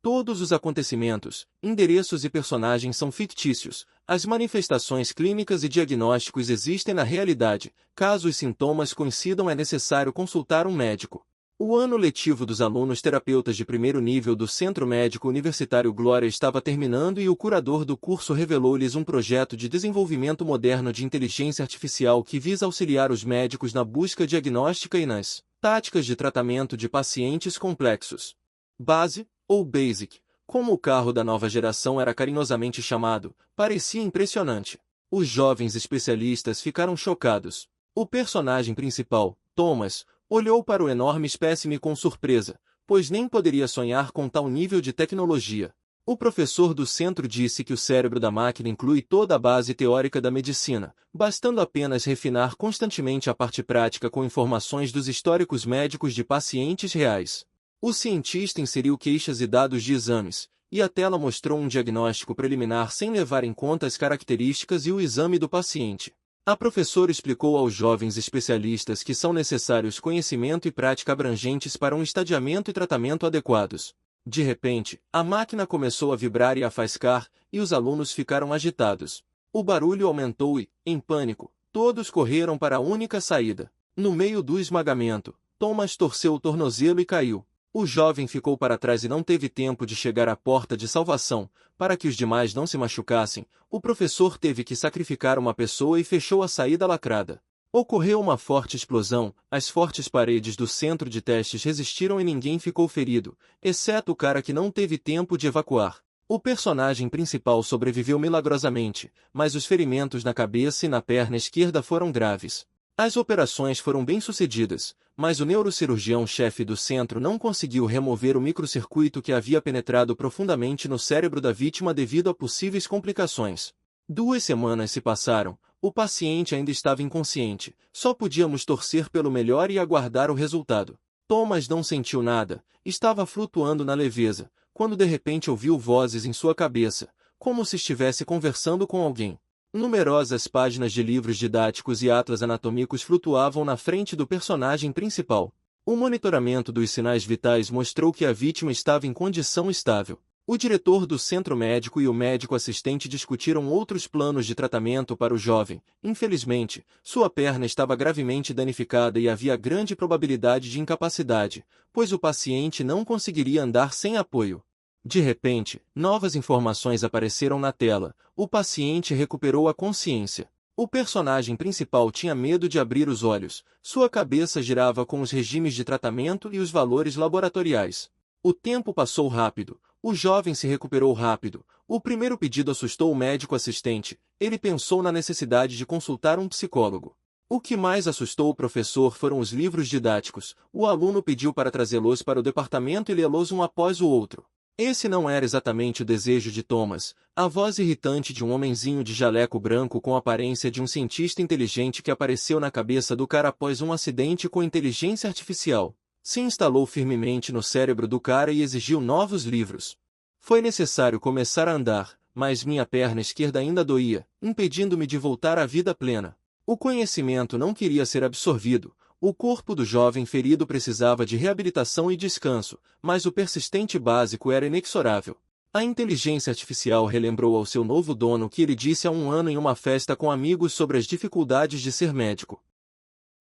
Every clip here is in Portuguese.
Todos os acontecimentos, endereços e personagens são fictícios. As manifestações clínicas e diagnósticos existem na realidade. Caso os sintomas coincidam, é necessário consultar um médico. O ano letivo dos alunos terapeutas de primeiro nível do Centro Médico Universitário Glória estava terminando e o curador do curso revelou-lhes um projeto de desenvolvimento moderno de inteligência artificial que visa auxiliar os médicos na busca diagnóstica e nas táticas de tratamento de pacientes complexos. Base, ou Basic, como o carro da nova geração era carinhosamente chamado, parecia impressionante. Os jovens especialistas ficaram chocados. O personagem principal, Thomas, olhou para o enorme espécime com surpresa, pois nem poderia sonhar com tal nível de tecnologia. O professor do centro disse que o cérebro da máquina inclui toda a base teórica da medicina, bastando apenas refinar constantemente a parte prática com informações dos históricos médicos de pacientes reais. O cientista inseriu queixas e dados de exames, e a tela mostrou um diagnóstico preliminar sem levar em conta as características e o exame do paciente. A professora explicou aos jovens especialistas que são necessários conhecimento e prática abrangentes para um estadiamento e tratamento adequados. De repente, a máquina começou a vibrar e a faiscar, e os alunos ficaram agitados. O barulho aumentou e, em pânico, todos correram para a única saída. No meio do esmagamento, Thomas torceu o tornozelo e caiu. O jovem ficou para trás e não teve tempo de chegar à porta de salvação. Para que os demais não se machucassem, o professor teve que sacrificar uma pessoa e fechou a saída lacrada. Ocorreu uma forte explosão, as fortes paredes do centro de testes resistiram e ninguém ficou ferido, exceto o cara que não teve tempo de evacuar. O personagem principal sobreviveu milagrosamente, mas os ferimentos na cabeça e na perna esquerda foram graves. As operações foram bem-sucedidas, mas o neurocirurgião-chefe do centro não conseguiu remover o microcircuito que havia penetrado profundamente no cérebro da vítima devido a possíveis complicações. 2 semanas se passaram, o paciente ainda estava inconsciente, só podíamos torcer pelo melhor e aguardar o resultado. Thomas não sentiu nada, estava flutuando na leveza, quando de repente ouviu vozes em sua cabeça, como se estivesse conversando com alguém. Numerosas páginas de livros didáticos e atlas anatômicos flutuavam na frente do personagem principal. O monitoramento dos sinais vitais mostrou que a vítima estava em condição estável. O diretor do centro médico e o médico assistente discutiram outros planos de tratamento para o jovem. Infelizmente, sua perna estava gravemente danificada e havia grande probabilidade de incapacidade, pois o paciente não conseguiria andar sem apoio. De repente, novas informações apareceram na tela. O paciente recuperou a consciência. O personagem principal tinha medo de abrir os olhos. Sua cabeça girava com os regimes de tratamento e os valores laboratoriais. O tempo passou rápido. O jovem se recuperou rápido. O primeiro pedido assustou o médico assistente. Ele pensou na necessidade de consultar um psicólogo. O que mais assustou o professor foram os livros didáticos. O aluno pediu para trazê-los para o departamento e lê-los um após o outro. Esse não era exatamente o desejo de Thomas. A voz irritante de um homenzinho de jaleco branco com a aparência de um cientista inteligente que apareceu na cabeça do cara após um acidente com inteligência artificial se instalou firmemente no cérebro do cara e exigiu novos livros. Foi necessário começar a andar, mas minha perna esquerda ainda doía, impedindo-me de voltar à vida plena. O conhecimento não queria ser absorvido. O corpo do jovem ferido precisava de reabilitação e descanso, mas o persistente básico era inexorável. A inteligência artificial relembrou ao seu novo dono o que ele disse há um ano em uma festa com amigos sobre as dificuldades de ser médico.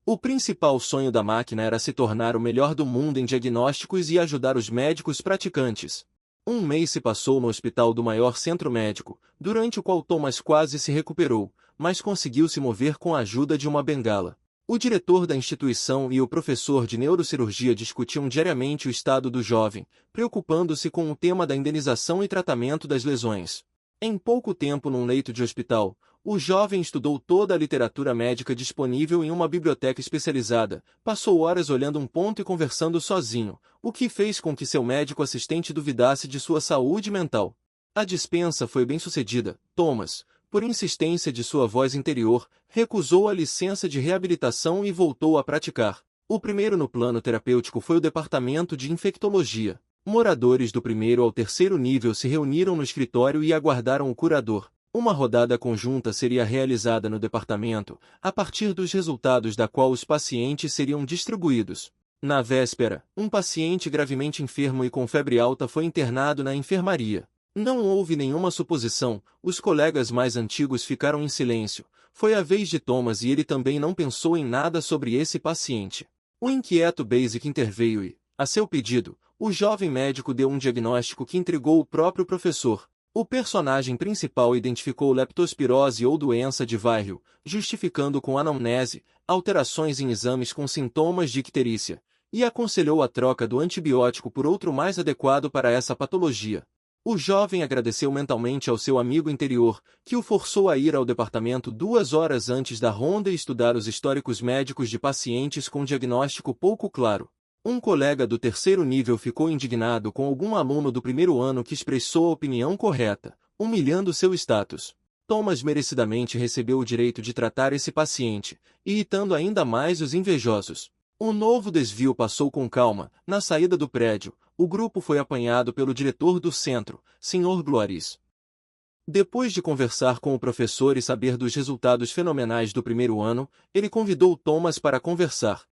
O principal sonho da máquina era se tornar o melhor do mundo em diagnósticos e ajudar os médicos praticantes. Um mês se passou no hospital do maior centro médico, durante o qual Thomas quase se recuperou, mas conseguiu se mover com a ajuda de uma bengala. O diretor da instituição e o professor de neurocirurgia discutiam diariamente o estado do jovem, preocupando-se com o tema da indenização e tratamento das lesões. Em pouco tempo num leito de hospital, o jovem estudou toda a literatura médica disponível em uma biblioteca especializada, passou horas olhando um ponto e conversando sozinho, o que fez com que seu médico assistente duvidasse de sua saúde mental. A dispensa foi bem-sucedida. Thomas, por insistência de sua voz interior, recusou a licença de reabilitação e voltou a praticar. O primeiro no plano terapêutico foi o departamento de infectologia. Moradores do primeiro ao terceiro nível se reuniram no escritório e aguardaram o curador. Uma rodada conjunta seria realizada no departamento, a partir dos resultados da qual os pacientes seriam distribuídos. Na véspera, um paciente gravemente enfermo e com febre alta foi internado na enfermaria. Não houve nenhuma suposição, os colegas mais antigos ficaram em silêncio. Foi a vez de Thomas e ele também não pensou em nada sobre esse paciente. O inquieto Basic interveio e, a seu pedido, o jovem médico deu um diagnóstico que intrigou o próprio professor. O personagem principal identificou leptospirose ou doença de Weill, justificando com anamnese, alterações em exames com sintomas de icterícia, e aconselhou a troca do antibiótico por outro mais adequado para essa patologia. O jovem agradeceu mentalmente ao seu amigo interior, que o forçou a ir ao departamento 2 horas antes da ronda e estudar os históricos médicos de pacientes com diagnóstico pouco claro. Um colega do terceiro nível ficou indignado com algum aluno do primeiro ano que expressou a opinião correta, humilhando seu status. Thomas merecidamente recebeu o direito de tratar esse paciente, irritando ainda mais os invejosos. Um novo desvio passou com calma. Na saída do prédio, o grupo foi apanhado pelo diretor do centro, Sr. Gloris. Depois de conversar com o professor e saber dos resultados fenomenais do primeiro ano, ele convidou Thomas para conversar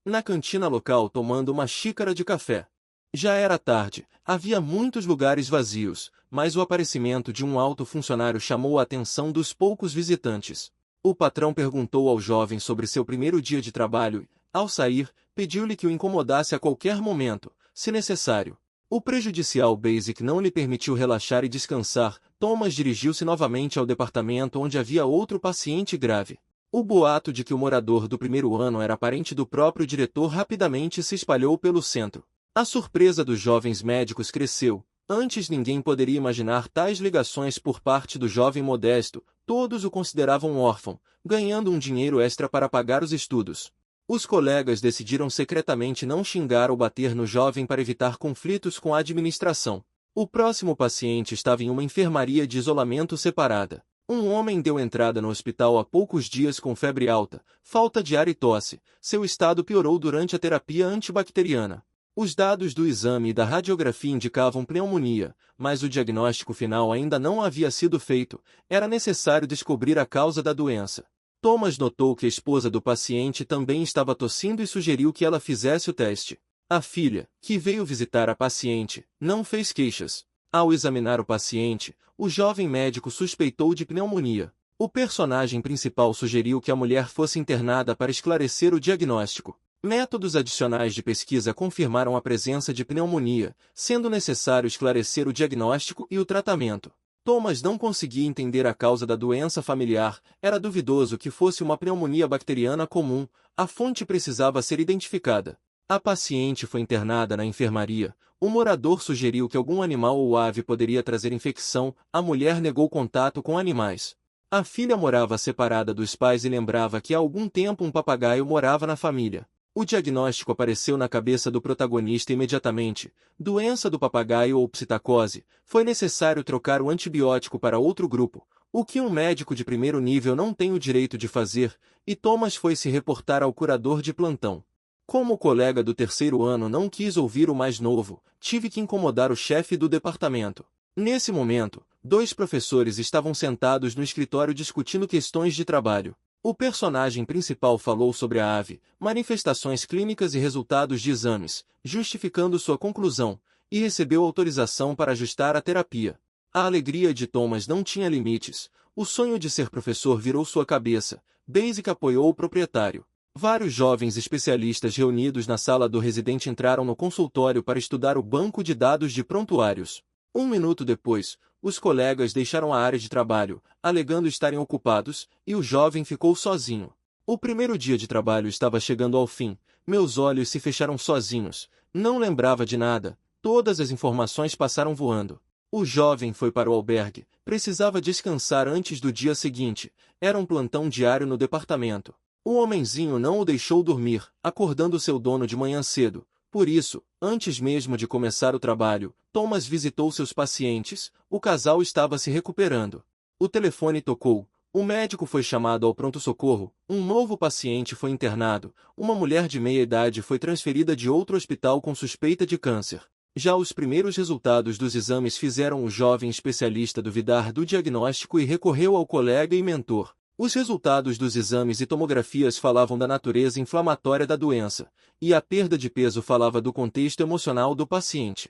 na cantina local tomando uma xícara de café. Já era tarde, havia muitos lugares vazios, mas o aparecimento de um alto funcionário chamou a atenção dos poucos visitantes. O patrão perguntou ao jovem sobre seu primeiro dia de trabalho e, ao sair, pediu-lhe que o incomodasse a qualquer momento, se necessário. O prejudicial Basic não lhe permitiu relaxar e descansar. Thomas dirigiu-se novamente ao departamento onde havia outro paciente grave. O boato de que o morador do primeiro ano era parente do próprio diretor rapidamente se espalhou pelo centro. A surpresa dos jovens médicos cresceu. Antes ninguém poderia imaginar tais ligações por parte do jovem modesto. Todos o consideravam órfão, ganhando um dinheiro extra para pagar os estudos. Os colegas decidiram secretamente não xingar ou bater no jovem para evitar conflitos com a administração. O próximo paciente estava em uma enfermaria de isolamento separada. Um homem deu entrada no hospital há poucos dias com febre alta, falta de ar e tosse. Seu estado piorou durante a terapia antibacteriana. Os dados do exame e da radiografia indicavam pneumonia, mas o diagnóstico final ainda não havia sido feito. Era necessário descobrir a causa da doença. Thomas notou que a esposa do paciente também estava tossindo e sugeriu que ela fizesse o teste. A filha, que veio visitar a paciente, não fez queixas. Ao examinar o paciente, o jovem médico suspeitou de pneumonia. O personagem principal sugeriu que a mulher fosse internada para esclarecer o diagnóstico. Métodos adicionais de pesquisa confirmaram a presença de pneumonia, sendo necessário esclarecer o diagnóstico e o tratamento. Thomas não conseguia entender a causa da doença familiar, era duvidoso que fosse uma pneumonia bacteriana comum, a fonte precisava ser identificada. A paciente foi internada na enfermaria. O morador sugeriu que algum animal ou ave poderia trazer infecção. A mulher negou contato com animais. A filha morava separada dos pais e lembrava que há algum tempo um papagaio morava na família. O diagnóstico apareceu na cabeça do protagonista imediatamente. Doença do papagaio ou psitacose. Foi necessário trocar o antibiótico para outro grupo, o que um médico de primeiro nível não tem o direito de fazer, e Thomas foi se reportar ao curador de plantão. Como o colega do terceiro ano não quis ouvir o mais novo, tive que incomodar o chefe do departamento. Nesse momento, 2 professores estavam sentados no escritório discutindo questões de trabalho. O personagem principal falou sobre a ave, manifestações clínicas e resultados de exames, justificando sua conclusão, e recebeu autorização para ajustar a terapia. A alegria de Thomas não tinha limites. O sonho de ser professor virou sua cabeça. Basic apoiou o proprietário. Vários jovens especialistas reunidos na sala do residente entraram no consultório para estudar o banco de dados de prontuários. 1 minuto depois, os colegas deixaram a área de trabalho, alegando estarem ocupados, e o jovem ficou sozinho. O primeiro dia de trabalho estava chegando ao fim. Meus olhos se fecharam sozinhos. Não lembrava de nada. Todas as informações passaram voando. O jovem foi para o albergue. Precisava descansar antes do dia seguinte. Era um plantão diário no departamento. O homenzinho não o deixou dormir, acordando seu dono de manhã cedo. Por isso, antes mesmo de começar o trabalho, Thomas visitou seus pacientes. O casal estava se recuperando. O telefone tocou. O médico foi chamado ao pronto-socorro. Um novo paciente foi internado. Uma mulher de meia-idade foi transferida de outro hospital com suspeita de câncer. Já os primeiros resultados dos exames fizeram o jovem especialista duvidar do diagnóstico e recorreu ao colega e mentor. Os resultados dos exames e tomografias falavam da natureza inflamatória da doença, e a perda de peso falava do contexto emocional do paciente.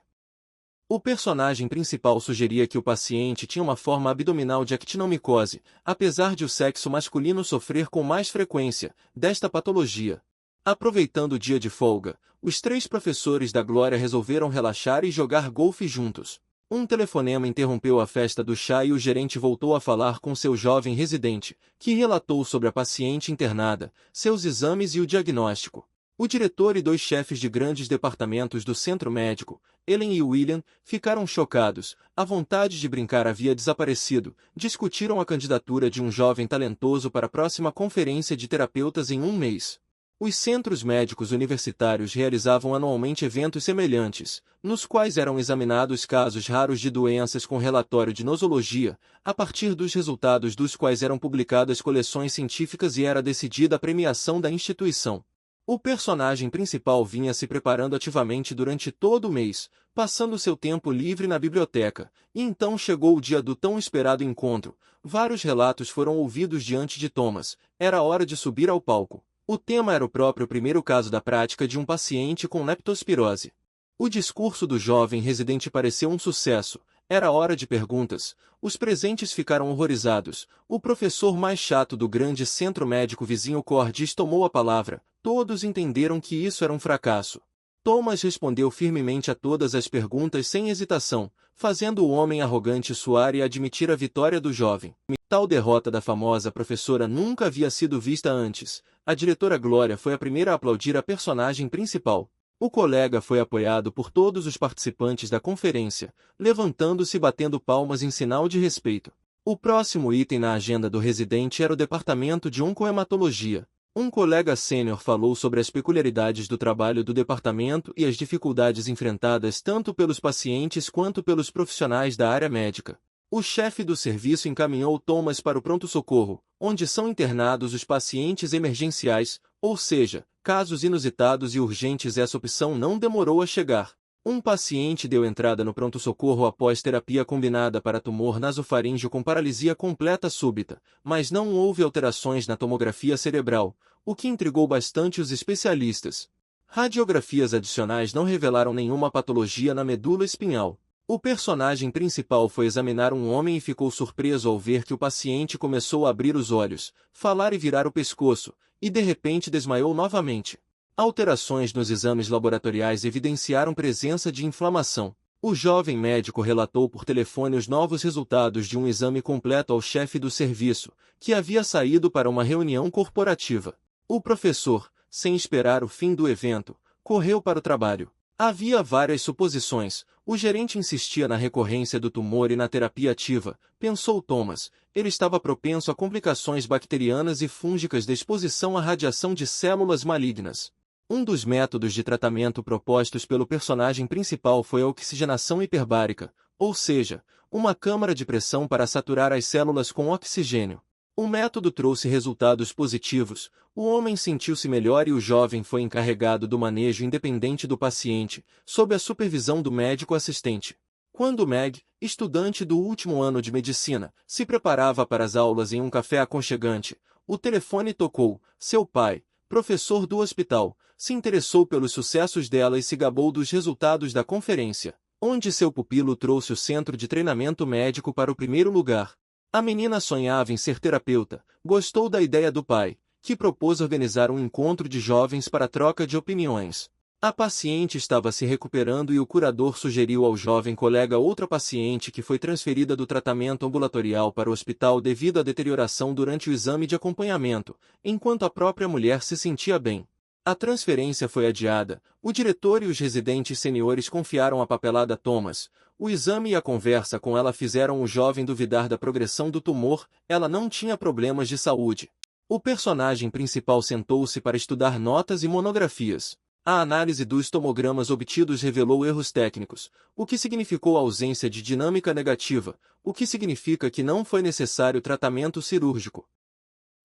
O personagem principal sugeria que o paciente tinha uma forma abdominal de actinomicose, apesar de o sexo masculino sofrer com mais frequência desta patologia. Aproveitando o dia de folga, os 3 professores da Glória resolveram relaxar e jogar golfe juntos. Um telefonema interrompeu a festa do chá e o gerente voltou a falar com seu jovem residente, que relatou sobre a paciente internada, seus exames e o diagnóstico. O diretor e 2 chefes de grandes departamentos do centro médico, Ellen e William, ficaram chocados. A vontade de brincar havia desaparecido. Discutiram a candidatura de um jovem talentoso para a próxima conferência de terapeutas em um mês. Os centros médicos universitários realizavam anualmente eventos semelhantes, nos quais eram examinados casos raros de doenças com relatório de nosologia, a partir dos resultados dos quais eram publicadas coleções científicas e era decidida a premiação da instituição. O personagem principal vinha se preparando ativamente durante todo o mês, passando seu tempo livre na biblioteca, e então chegou o dia do tão esperado encontro. Vários relatos foram ouvidos diante de Thomas. Era hora de subir ao palco. O tema era o próprio primeiro caso da prática de um paciente com leptospirose. O discurso do jovem residente pareceu um sucesso. Era hora de perguntas. Os presentes ficaram horrorizados. O professor mais chato do grande centro médico vizinho Cordis tomou a palavra. Todos entenderam que isso era um fracasso. Thomas respondeu firmemente a todas as perguntas sem hesitação, fazendo o homem arrogante suar e admitir a vitória do jovem. Tal derrota da famosa professora nunca havia sido vista antes. A diretora Glória foi a primeira a aplaudir a personagem principal. O colega foi apoiado por todos os participantes da conferência, levantando-se e batendo palmas em sinal de respeito. O próximo item na agenda do residente era o departamento de oncohematologia. Um colega sênior falou sobre as peculiaridades do trabalho do departamento e as dificuldades enfrentadas tanto pelos pacientes quanto pelos profissionais da área médica. O chefe do serviço encaminhou Thomas para o pronto-socorro, onde são internados os pacientes emergenciais, ou seja, casos inusitados e urgentes. Essa opção não demorou a chegar. Um paciente deu entrada no pronto-socorro após terapia combinada para tumor nasofaríngeo com paralisia completa súbita, mas não houve alterações na tomografia cerebral, o que intrigou bastante os especialistas. Radiografias adicionais não revelaram nenhuma patologia na medula espinhal. O personagem principal foi examinar um homem e ficou surpreso ao ver que o paciente começou a abrir os olhos, falar e virar o pescoço, e de repente desmaiou novamente. Alterações nos exames laboratoriais evidenciaram presença de inflamação. O jovem médico relatou por telefone os novos resultados de um exame completo ao chefe do serviço, que havia saído para uma reunião corporativa. O professor, sem esperar o fim do evento, correu para o trabalho. Havia várias suposições. O gerente insistia na recorrência do tumor e na terapia ativa, pensou Thomas. Ele estava propenso a complicações bacterianas e fúngicas de exposição à radiação de células malignas. Um dos métodos de tratamento propostos pelo personagem principal foi a oxigenação hiperbárica, ou seja, uma câmara de pressão para saturar as células com oxigênio. O método trouxe resultados positivos, o homem sentiu-se melhor e o jovem foi encarregado do manejo independente do paciente, sob a supervisão do médico assistente. Quando Meg, estudante do último ano de medicina, se preparava para as aulas em um café aconchegante, o telefone tocou. Seu pai, professor do hospital, se interessou pelos sucessos dela e se gabou dos resultados da conferência, onde seu pupilo trouxe o centro de treinamento médico para o primeiro lugar. A menina sonhava em ser terapeuta, gostou da ideia do pai, que propôs organizar um encontro de jovens para troca de opiniões. A paciente estava se recuperando e o curador sugeriu ao jovem colega outra paciente que foi transferida do tratamento ambulatorial para o hospital devido à deterioração durante o exame de acompanhamento, enquanto a própria mulher se sentia bem. A transferência foi adiada. O diretor e os residentes seniores confiaram a papelada a Thomas. O exame e a conversa com ela fizeram o jovem duvidar da progressão do tumor. Ela não tinha problemas de saúde. O personagem principal sentou-se para estudar notas e monografias. A análise dos tomogramas obtidos revelou erros técnicos, o que significou a ausência de dinâmica negativa, o que significa que não foi necessário tratamento cirúrgico.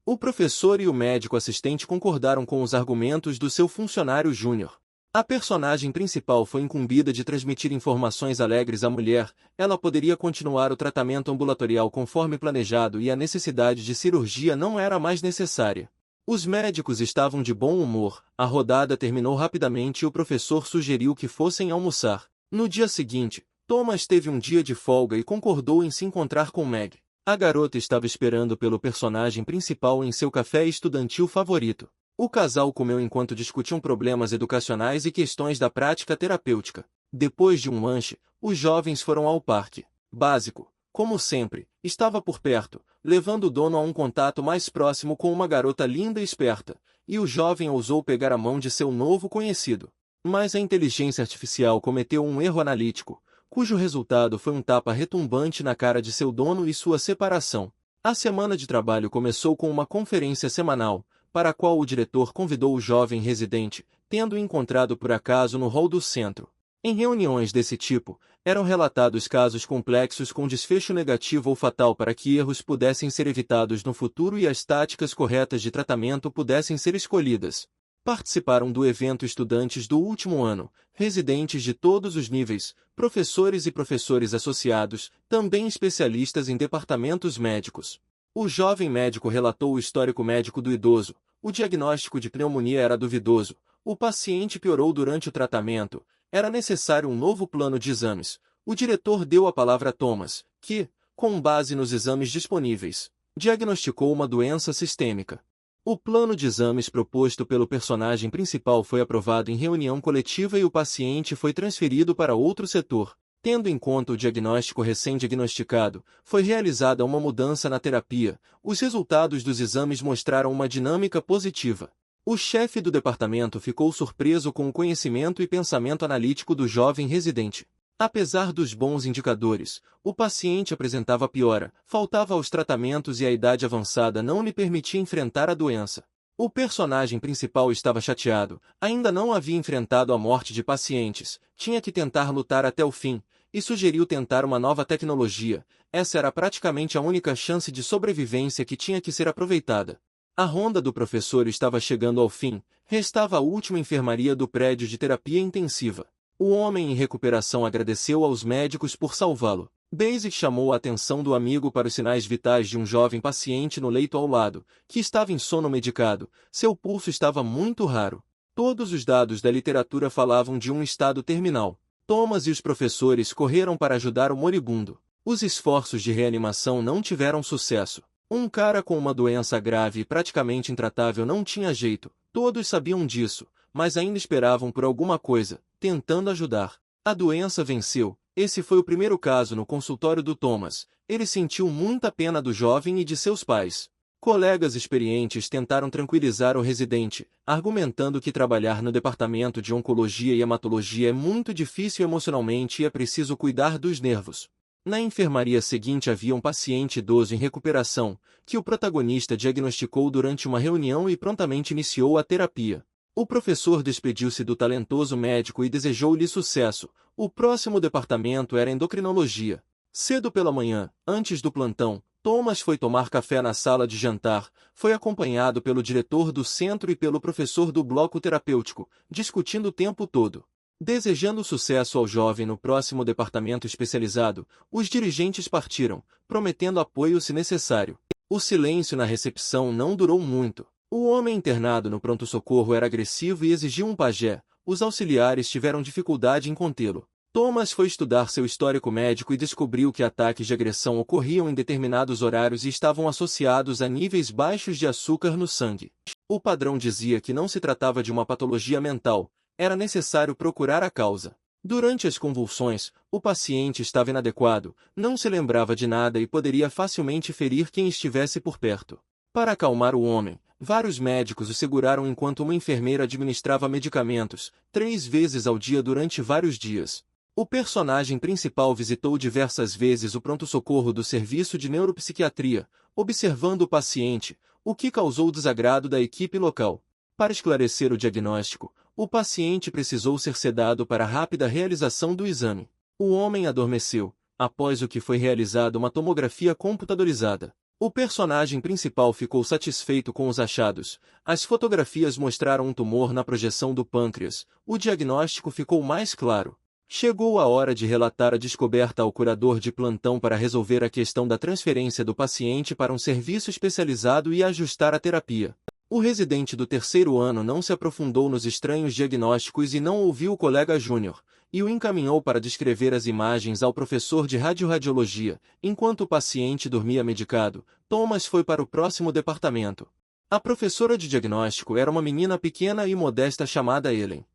O professor e o médico assistente concordaram com os argumentos do seu funcionário júnior. A personagem principal foi incumbida de transmitir informações alegres à mulher. Ela poderia continuar o tratamento ambulatorial conforme planejado e a necessidade de cirurgia não era mais necessária. Os médicos estavam de bom humor, a rodada terminou rapidamente e o professor sugeriu que fossem almoçar. No dia seguinte, Thomas teve um dia de folga e concordou em se encontrar com Meg. A garota estava esperando pelo personagem principal em seu café estudantil favorito. O casal comeu enquanto discutiam problemas educacionais e questões da prática terapêutica. Depois de um lanche, os jovens foram ao parque. Básico, como sempre, estava por perto, levando o dono a um contato mais próximo com uma garota linda e esperta, e o jovem ousou pegar a mão de seu novo conhecido. Mas a inteligência artificial cometeu um erro analítico, cujo resultado foi um tapa retumbante na cara de seu dono e sua separação. A semana de trabalho começou com uma conferência semanal, para a qual o diretor convidou o jovem residente, tendo-o encontrado por acaso no hall do centro. Em reuniões desse tipo, eram relatados casos complexos com desfecho negativo ou fatal para que erros pudessem ser evitados no futuro e as táticas corretas de tratamento pudessem ser escolhidas. Participaram do evento estudantes do último ano, residentes de todos os níveis, professores e professores associados, também especialistas em departamentos médicos. O jovem médico relatou o histórico médico do idoso. O diagnóstico de pneumonia era duvidoso. O paciente piorou durante o tratamento. Era necessário um novo plano de exames. O diretor deu a palavra a Thomas, que, com base nos exames disponíveis, diagnosticou uma doença sistêmica. O plano de exames proposto pelo personagem principal foi aprovado em reunião coletiva e o paciente foi transferido para outro setor. Tendo em conta o diagnóstico recém-diagnosticado, foi realizada uma mudança na terapia. Os resultados dos exames mostraram uma dinâmica positiva. O chefe do departamento ficou surpreso com o conhecimento e pensamento analítico do jovem residente. Apesar dos bons indicadores, o paciente apresentava piora, faltava aos tratamentos e a idade avançada não lhe permitia enfrentar a doença. O personagem principal estava chateado, ainda não havia enfrentado a morte de pacientes, tinha que tentar lutar até o fim, e sugeriu tentar uma nova tecnologia. Essa era praticamente a única chance de sobrevivência que tinha que ser aproveitada. A ronda do professor estava chegando ao fim, restava a última enfermaria do prédio de terapia intensiva. O homem em recuperação agradeceu aos médicos por salvá-lo. Basic chamou a atenção do amigo para os sinais vitais de um jovem paciente no leito ao lado, que estava em sono medicado. Seu pulso estava muito raro. Todos os dados da literatura falavam de um estado terminal. Thomas e os professores correram para ajudar o moribundo. Os esforços de reanimação não tiveram sucesso. Um cara com uma doença grave e praticamente intratável não tinha jeito. Todos sabiam disso, mas ainda esperavam por alguma coisa, tentando ajudar. A doença venceu. Esse foi o primeiro caso no consultório do Thomas. Ele sentiu muita pena do jovem e de seus pais. Colegas experientes tentaram tranquilizar o residente, argumentando que trabalhar no departamento de oncologia e hematologia é muito difícil emocionalmente e é preciso cuidar dos nervos. Na enfermaria seguinte havia um paciente idoso em recuperação, que o protagonista diagnosticou durante uma reunião e prontamente iniciou a terapia. O professor despediu-se do talentoso médico e desejou-lhe sucesso. O próximo departamento era endocrinologia. Cedo pela manhã, antes do plantão, Thomas foi tomar café na sala de jantar, foi acompanhado pelo diretor do centro e pelo professor do bloco terapêutico, discutindo o tempo todo. Desejando sucesso ao jovem no próximo departamento especializado, os dirigentes partiram, prometendo apoio se necessário. O silêncio na recepção não durou muito. O homem internado no pronto-socorro era agressivo e exigiu um pajé. Os auxiliares tiveram dificuldade em contê-lo. Thomas foi estudar seu histórico médico e descobriu que ataques de agressão ocorriam em determinados horários e estavam associados a níveis baixos de açúcar no sangue. O padrão dizia que não se tratava de uma patologia mental, era necessário procurar a causa. Durante as convulsões, o paciente estava inadequado, não se lembrava de nada e poderia facilmente ferir quem estivesse por perto. Para acalmar o homem, vários médicos o seguraram enquanto uma enfermeira administrava medicamentos, 3 vezes ao dia durante vários dias. O personagem principal visitou diversas vezes o pronto-socorro do serviço de neuropsiquiatria, observando o paciente, o que causou desagrado da equipe local. Para esclarecer o diagnóstico, o paciente precisou ser sedado para a rápida realização do exame. O homem adormeceu, após o que foi realizada uma tomografia computadorizada. O personagem principal ficou satisfeito com os achados. As fotografias mostraram um tumor na projeção do pâncreas. O diagnóstico ficou mais claro. Chegou a hora de relatar a descoberta ao curador de plantão para resolver a questão da transferência do paciente para um serviço especializado e ajustar a terapia. O residente do terceiro ano não se aprofundou nos estranhos diagnósticos e não ouviu o colega júnior, e o encaminhou para descrever as imagens ao professor de radiologia. Enquanto o paciente dormia medicado, Thomas foi para o próximo departamento. A professora de diagnóstico era uma menina pequena e modesta chamada Ellen.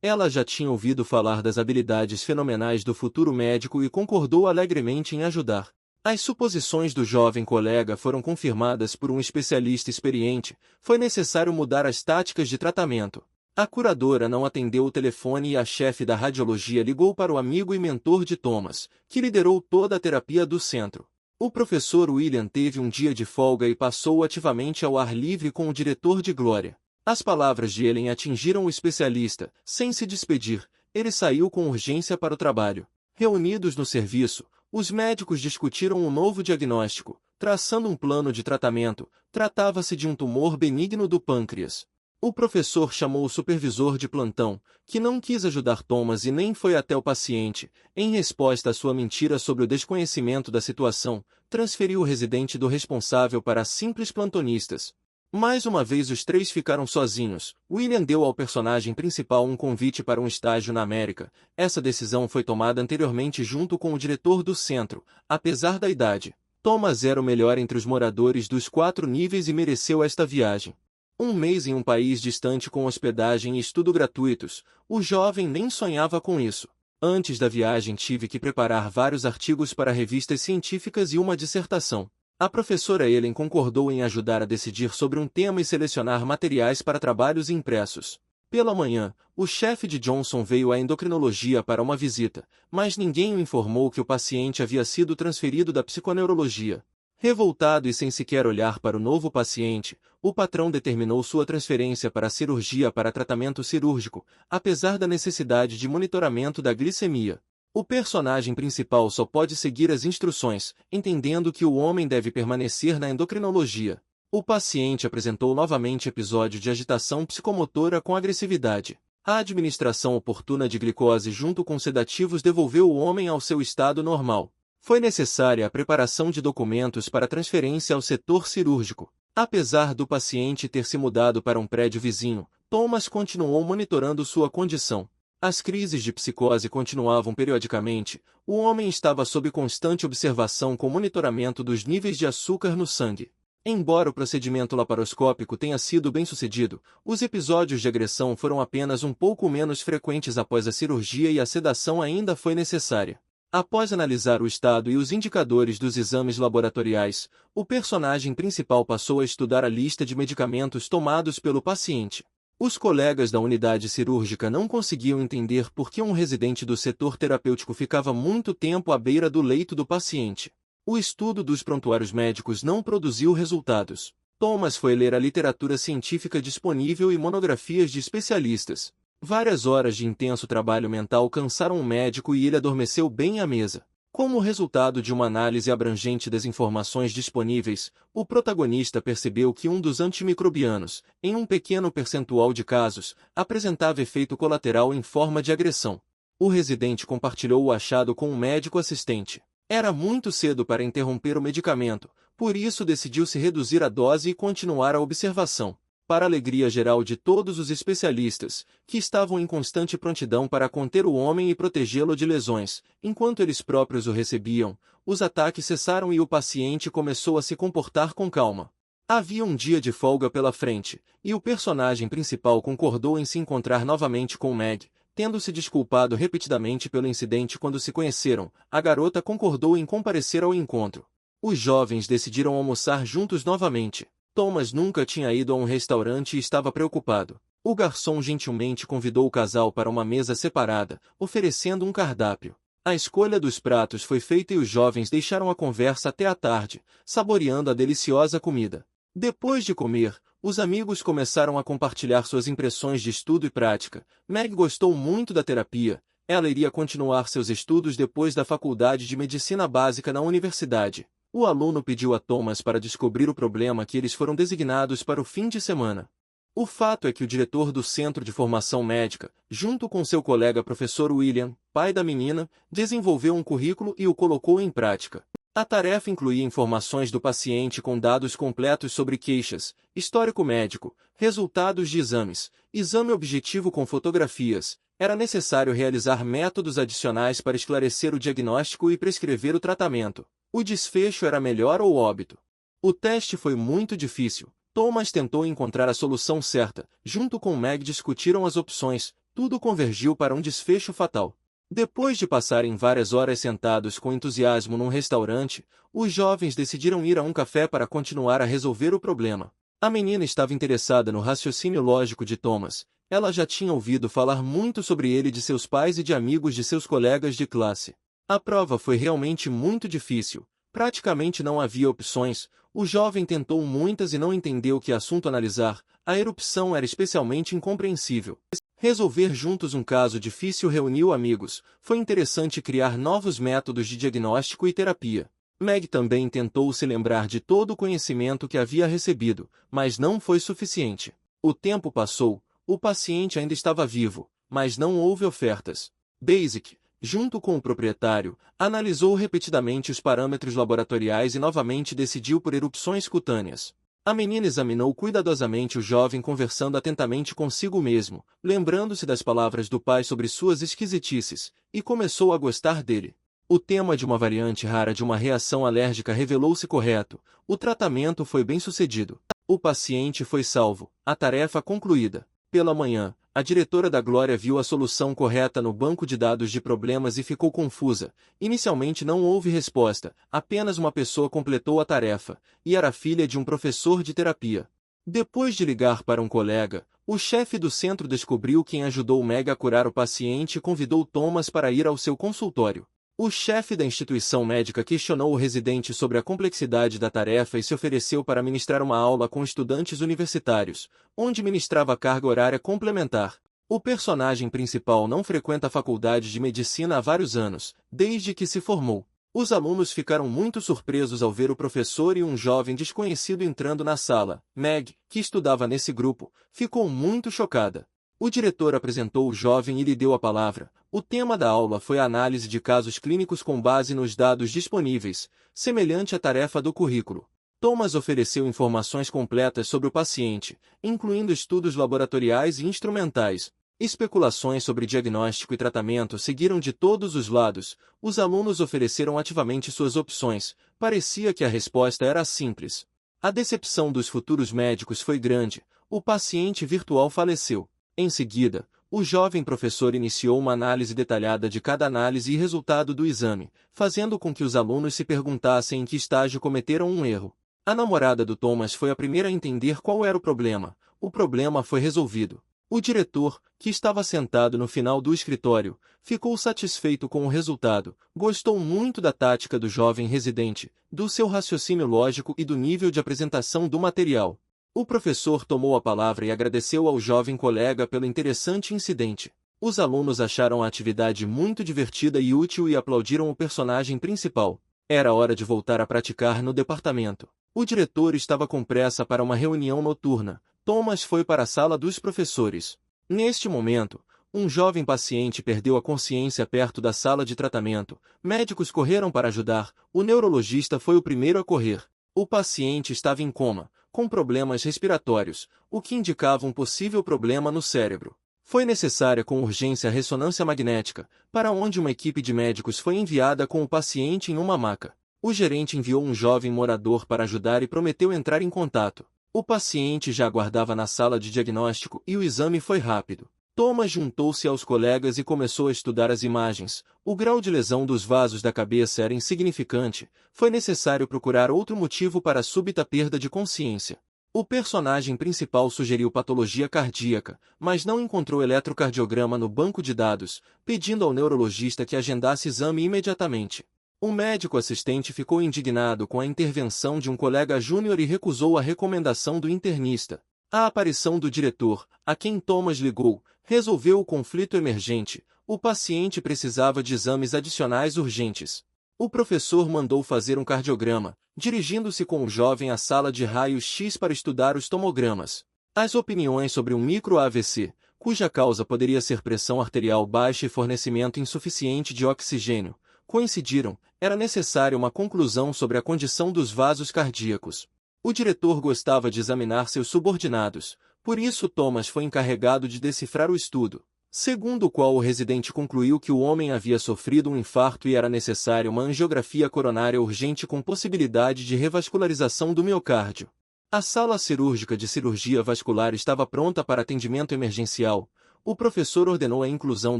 Ela já tinha ouvido falar das habilidades fenomenais do futuro médico e concordou alegremente em ajudar. As suposições do jovem colega foram confirmadas por um especialista experiente. Foi necessário mudar as táticas de tratamento. A curadora não atendeu o telefone e a chefe da radiologia ligou para o amigo e mentor de Thomas, que liderou toda a terapia do centro. O professor William teve um dia de folga e passou ativamente ao ar livre com o diretor de Glória. As palavras de Ellen atingiram o especialista. Sem se despedir, ele saiu com urgência para o trabalho. Reunidos no serviço, os médicos discutiram um novo diagnóstico, traçando um plano de tratamento. Tratava-se de um tumor benigno do pâncreas. O professor chamou o supervisor de plantão, que não quis ajudar Thomas e nem foi até o paciente. Em resposta à sua mentira sobre o desconhecimento da situação, transferiu o residente do responsável para simples plantonistas. Mais uma vez os três ficaram sozinhos. William deu ao personagem principal um convite para um estágio na América. Essa decisão foi tomada anteriormente junto com o diretor do centro. Apesar da idade, Thomas era o melhor entre os moradores dos 4 níveis e mereceu esta viagem. Um mês em um país distante com hospedagem e estudo gratuitos. O jovem nem sonhava com isso. Antes da viagem tive que preparar vários artigos para revistas científicas e uma dissertação. A professora Ellen concordou em ajudar a decidir sobre um tema e selecionar materiais para trabalhos impressos. Pela manhã, o chefe de Johnson veio à endocrinologia para uma visita, mas ninguém o informou que o paciente havia sido transferido da psiconeurologia. Revoltado e sem sequer olhar para o novo paciente, o patrão determinou sua transferência para a cirurgia para tratamento cirúrgico, apesar da necessidade de monitoramento da glicemia. O personagem principal só pode seguir as instruções, entendendo que o homem deve permanecer na endocrinologia. O paciente apresentou novamente episódio de agitação psicomotora com agressividade. A administração oportuna de glicose junto com sedativos devolveu o homem ao seu estado normal. Foi necessária a preparação de documentos para transferência ao setor cirúrgico. Apesar do paciente ter se mudado para um prédio vizinho, Thomas continuou monitorando sua condição. As crises de psicose continuavam periodicamente. O homem estava sob constante observação com monitoramento dos níveis de açúcar no sangue. Embora o procedimento laparoscópico tenha sido bem-sucedido, os episódios de agressão foram apenas um pouco menos frequentes após a cirurgia e a sedação ainda foi necessária. Após analisar o estado e os indicadores dos exames laboratoriais, o personagem principal passou a estudar a lista de medicamentos tomados pelo paciente. Os colegas da unidade cirúrgica não conseguiam entender por que um residente do setor terapêutico ficava muito tempo à beira do leito do paciente. O estudo dos prontuários médicos não produziu resultados. Thomas foi ler a literatura científica disponível e monografias de especialistas. Várias horas de intenso trabalho mental cansaram o médico e ele adormeceu bem à mesa. Como resultado de uma análise abrangente das informações disponíveis, o protagonista percebeu que um dos antimicrobianos, em um pequeno percentual de casos, apresentava efeito colateral em forma de agressão. O residente compartilhou o achado com um médico assistente. Era muito cedo para interromper o medicamento, por isso decidiu-se reduzir a dose e continuar a observação. Para a alegria geral de todos os especialistas, que estavam em constante prontidão para conter o homem e protegê-lo de lesões, enquanto eles próprios o recebiam, os ataques cessaram e o paciente começou a se comportar com calma. Havia um dia de folga pela frente, e o personagem principal concordou em se encontrar novamente com Meg. Tendo se desculpado repetidamente pelo incidente quando se conheceram, a garota concordou em comparecer ao encontro. Os jovens decidiram almoçar juntos novamente. Thomas nunca tinha ido a um restaurante e estava preocupado. O garçom gentilmente convidou o casal para uma mesa separada, oferecendo um cardápio. A escolha dos pratos foi feita e os jovens deixaram a conversa até a tarde, saboreando a deliciosa comida. Depois de comer, os amigos começaram a compartilhar suas impressões de estudo e prática. Meg gostou muito da terapia. Ela iria continuar seus estudos depois da faculdade de medicina básica na universidade. O aluno pediu a Thomas para descobrir o problema que eles foram designados para o fim de semana. O fato é que o diretor do Centro de Formação Médica, junto com seu colega professor William, pai da menina, desenvolveu um currículo e o colocou em prática. A tarefa incluía informações do paciente com dados completos sobre queixas, histórico médico, resultados de exames, exame objetivo com fotografias. Era necessário realizar métodos adicionais para esclarecer o diagnóstico e prescrever o tratamento. O desfecho era melhor ou óbito. O teste foi muito difícil. Thomas tentou encontrar a solução certa. Junto com Meg discutiram as opções. Tudo convergiu para um desfecho fatal. Depois de passarem várias horas sentados com entusiasmo num restaurante, os jovens decidiram ir a um café para continuar a resolver o problema. A menina estava interessada no raciocínio lógico de Thomas. Ela já tinha ouvido falar muito sobre ele de seus pais e de amigos de seus colegas de classe. A prova foi realmente muito difícil. Praticamente não havia opções. O jovem tentou muitas e não entendeu que assunto analisar. A erupção era especialmente incompreensível. Resolver juntos um caso difícil reuniu amigos. Foi interessante criar novos métodos de diagnóstico e terapia. Meg também tentou se lembrar de todo o conhecimento que havia recebido, mas não foi suficiente. O tempo passou, o paciente ainda estava vivo, mas não houve ofertas. Basic, junto com o proprietário, analisou repetidamente os parâmetros laboratoriais e novamente decidiu por erupções cutâneas. A menina examinou cuidadosamente o jovem conversando atentamente consigo mesmo, lembrando-se das palavras do pai sobre suas esquisitices, e começou a gostar dele. O tema de uma variante rara de uma reação alérgica revelou-se correto. O tratamento foi bem sucedido. O paciente foi salvo. A tarefa concluída. Pela manhã, a diretora da Glória viu a solução correta no banco de dados de problemas e ficou confusa. Inicialmente não houve resposta, apenas uma pessoa completou a tarefa, e era filha de um professor de terapia. Depois de ligar para um colega, o chefe do centro descobriu quem ajudou Meg a curar o paciente e convidou Thomas para ir ao seu consultório. O chefe da instituição médica questionou o residente sobre a complexidade da tarefa e se ofereceu para ministrar uma aula com estudantes universitários, onde ministrava carga horária complementar. O personagem principal não frequenta a faculdade de medicina há vários anos, desde que se formou. Os alunos ficaram muito surpresos ao ver o professor e um jovem desconhecido entrando na sala. Meg, que estudava nesse grupo, ficou muito chocada. O diretor apresentou o jovem e lhe deu a palavra. O tema da aula foi a análise de casos clínicos com base nos dados disponíveis, semelhante à tarefa do currículo. Thomas ofereceu informações completas sobre o paciente, incluindo estudos laboratoriais e instrumentais. Especulações sobre diagnóstico e tratamento seguiram de todos os lados. Os alunos ofereceram ativamente suas opções. Parecia que a resposta era simples. A decepção dos futuros médicos foi grande. O paciente virtual faleceu. Em seguida, o jovem professor iniciou uma análise detalhada de cada análise e resultado do exame, fazendo com que os alunos se perguntassem em que estágio cometeram um erro. A namorada do Thomas foi a primeira a entender qual era o problema. O problema foi resolvido. O diretor, que estava sentado no final do escritório, ficou satisfeito com o resultado, gostou muito da tática do jovem residente, do seu raciocínio lógico e do nível de apresentação do material. O professor tomou a palavra e agradeceu ao jovem colega pelo interessante incidente. Os alunos acharam a atividade muito divertida e útil e aplaudiram o personagem principal. Era hora de voltar a praticar no departamento. O diretor estava com pressa para uma reunião noturna. Thomas foi para a sala dos professores. Neste momento, um jovem paciente perdeu a consciência perto da sala de tratamento. Médicos correram para ajudar. O neurologista foi o primeiro a correr. O paciente estava em coma, com problemas respiratórios, o que indicava um possível problema no cérebro. Foi necessária com urgência a ressonância magnética, para onde uma equipe de médicos foi enviada com o paciente em uma maca. O gerente enviou um jovem morador para ajudar e prometeu entrar em contato. O paciente já aguardava na sala de diagnóstico e o exame foi rápido. Thomas juntou-se aos colegas e começou a estudar as imagens. O grau de lesão dos vasos da cabeça era insignificante. Foi necessário procurar outro motivo para a súbita perda de consciência. O personagem principal sugeriu patologia cardíaca, mas não encontrou eletrocardiograma no banco de dados, pedindo ao neurologista que agendasse exame imediatamente. O médico assistente ficou indignado com a intervenção de um colega júnior e recusou a recomendação do internista. A aparição do diretor, a quem Thomas ligou, resolveu o conflito emergente. O paciente precisava de exames adicionais urgentes. O professor mandou fazer um cardiograma, dirigindo-se com o jovem à sala de raios-x para estudar os tomogramas. As opiniões sobre um micro-AVC, cuja causa poderia ser pressão arterial baixa e fornecimento insuficiente de oxigênio, coincidiram. Era necessária uma conclusão sobre a condição dos vasos cardíacos. O diretor gostava de examinar seus subordinados, por isso Thomas foi encarregado de decifrar o estudo, segundo o qual o residente concluiu que o homem havia sofrido um infarto e era necessária uma angiografia coronária urgente com possibilidade de revascularização do miocárdio. A sala cirúrgica de cirurgia vascular estava pronta para atendimento emergencial. O professor ordenou a inclusão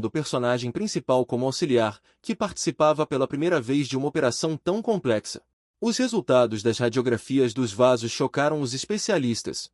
do personagem principal como auxiliar, que participava pela primeira vez de uma operação tão complexa. Os resultados das radiografias dos vasos chocaram os especialistas.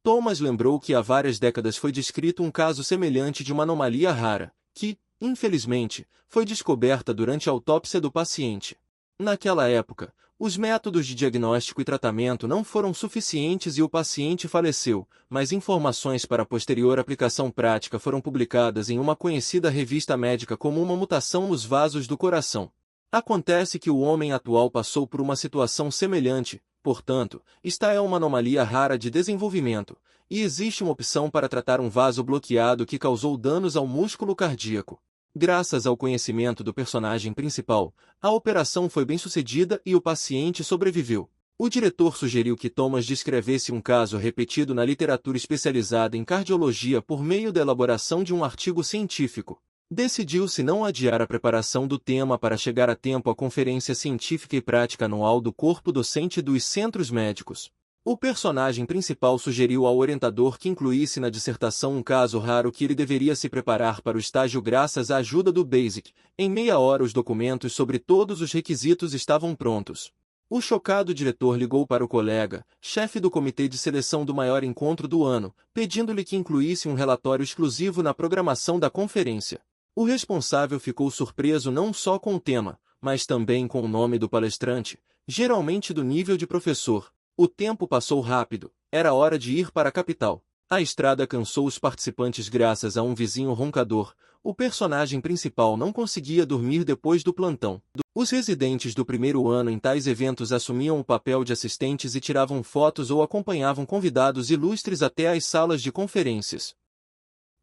Thomas lembrou que há várias décadas foi descrito um caso semelhante de uma anomalia rara, que, infelizmente, foi descoberta durante a autópsia do paciente. Naquela época, os métodos de diagnóstico e tratamento não foram suficientes e o paciente faleceu, mas informações para a posterior aplicação prática foram publicadas em uma conhecida revista médica como uma mutação nos vasos do coração. Acontece que o homem atual passou por uma situação semelhante, portanto, esta é uma anomalia rara de desenvolvimento, e existe uma opção para tratar um vaso bloqueado que causou danos ao músculo cardíaco. Graças ao conhecimento do personagem principal, a operação foi bem-sucedida e o paciente sobreviveu. O diretor sugeriu que Thomas descrevesse um caso repetido na literatura especializada em cardiologia por meio da elaboração de um artigo científico. Decidiu-se não adiar a preparação do tema para chegar a tempo à Conferência Científica e Prática Anual do Corpo Docente dos Centros Médicos. O personagem principal sugeriu ao orientador que incluísse na dissertação um caso raro que ele deveria se preparar para o estágio graças à ajuda do BASIC. Em meia hora os documentos sobre todos os requisitos estavam prontos. O chocado diretor ligou para o colega, chefe do comitê de seleção do maior encontro do ano, pedindo-lhe que incluísse um relatório exclusivo na programação da conferência. O responsável ficou surpreso não só com o tema, mas também com o nome do palestrante, geralmente do nível de professor. O tempo passou rápido, era hora de ir para a capital. A estrada cansou os participantes graças a um vizinho roncador. O personagem principal não conseguia dormir depois do plantão. Os residentes do primeiro ano em tais eventos assumiam o papel de assistentes e tiravam fotos ou acompanhavam convidados ilustres até às salas de conferências.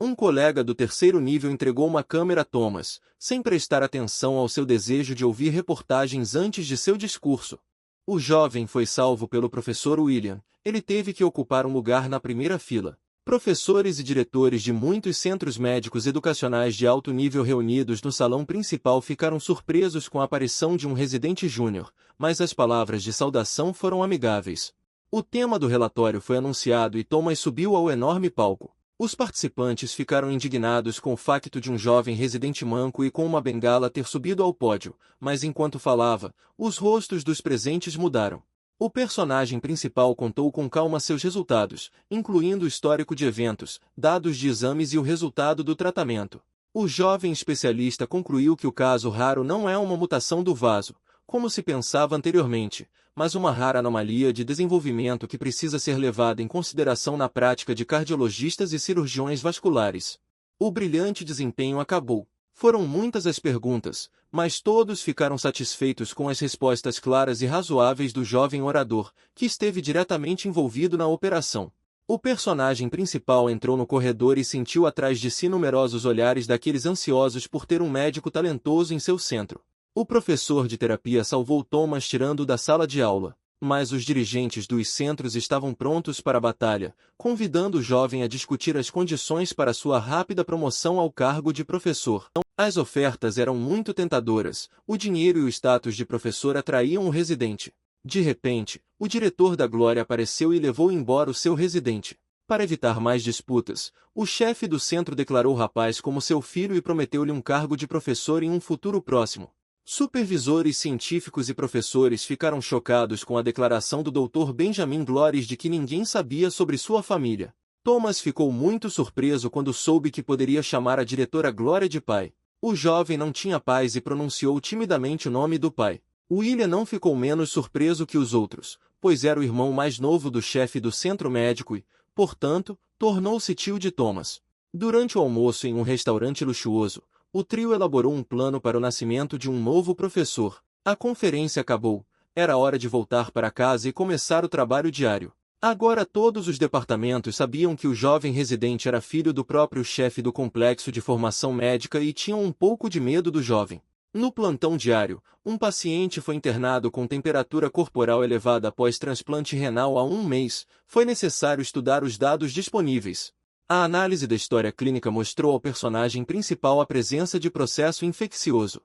Um colega do terceiro nível entregou uma câmera a Thomas, sem prestar atenção ao seu desejo de ouvir reportagens antes de seu discurso. O jovem foi salvo pelo professor William. Ele teve que ocupar um lugar na primeira fila. Professores e diretores de muitos centros médicos educacionais de alto nível reunidos no salão principal ficaram surpresos com a aparição de um residente júnior, mas as palavras de saudação foram amigáveis. O tema do relatório foi anunciado e Thomas subiu ao enorme palco. Os participantes ficaram indignados com o facto de um jovem residente manco e com uma bengala ter subido ao pódio, mas enquanto falava, os rostos dos presentes mudaram. O personagem principal contou com calma seus resultados, incluindo o histórico de eventos, dados de exames e o resultado do tratamento. O jovem especialista concluiu que o caso raro não é uma mutação do vaso, como se pensava anteriormente, mas uma rara anomalia de desenvolvimento que precisa ser levada em consideração na prática de cardiologistas e cirurgiões vasculares. O brilhante desempenho acabou. Foram muitas as perguntas, mas todos ficaram satisfeitos com as respostas claras e razoáveis do jovem orador, que esteve diretamente envolvido na operação. O personagem principal entrou no corredor e sentiu atrás de si numerosos olhares daqueles ansiosos por ter um médico talentoso em seu centro. O professor de terapia salvou Thomas tirando-o da sala de aula, mas os dirigentes dos centros estavam prontos para a batalha, convidando o jovem a discutir as condições para sua rápida promoção ao cargo de professor. As ofertas eram muito tentadoras, o dinheiro e o status de professor atraíam o residente. De repente, o diretor da Glória apareceu e levou embora o seu residente. Para evitar mais disputas, o chefe do centro declarou o rapaz como seu filho e prometeu-lhe um cargo de professor em um futuro próximo. Supervisores científicos e professores ficaram chocados com a declaração do Dr. Benjamin Glores de que ninguém sabia sobre sua família. Thomas ficou muito surpreso quando soube que poderia chamar a diretora Glória de pai. O jovem não tinha pais e pronunciou timidamente o nome do pai. William não ficou menos surpreso que os outros, pois era o irmão mais novo do chefe do centro médico e, portanto, tornou-se tio de Thomas. Durante o almoço em um restaurante luxuoso, o trio elaborou um plano para o nascimento de um novo professor. A conferência acabou. Era hora de voltar para casa e começar o trabalho diário. Agora todos os departamentos sabiam que o jovem residente era filho do próprio chefe do complexo de formação médica e tinham um pouco de medo do jovem. No plantão diário, um paciente foi internado com temperatura corporal elevada após transplante renal há um mês. Foi necessário estudar os dados disponíveis. A análise da história clínica mostrou ao personagem principal a presença de processo infeccioso.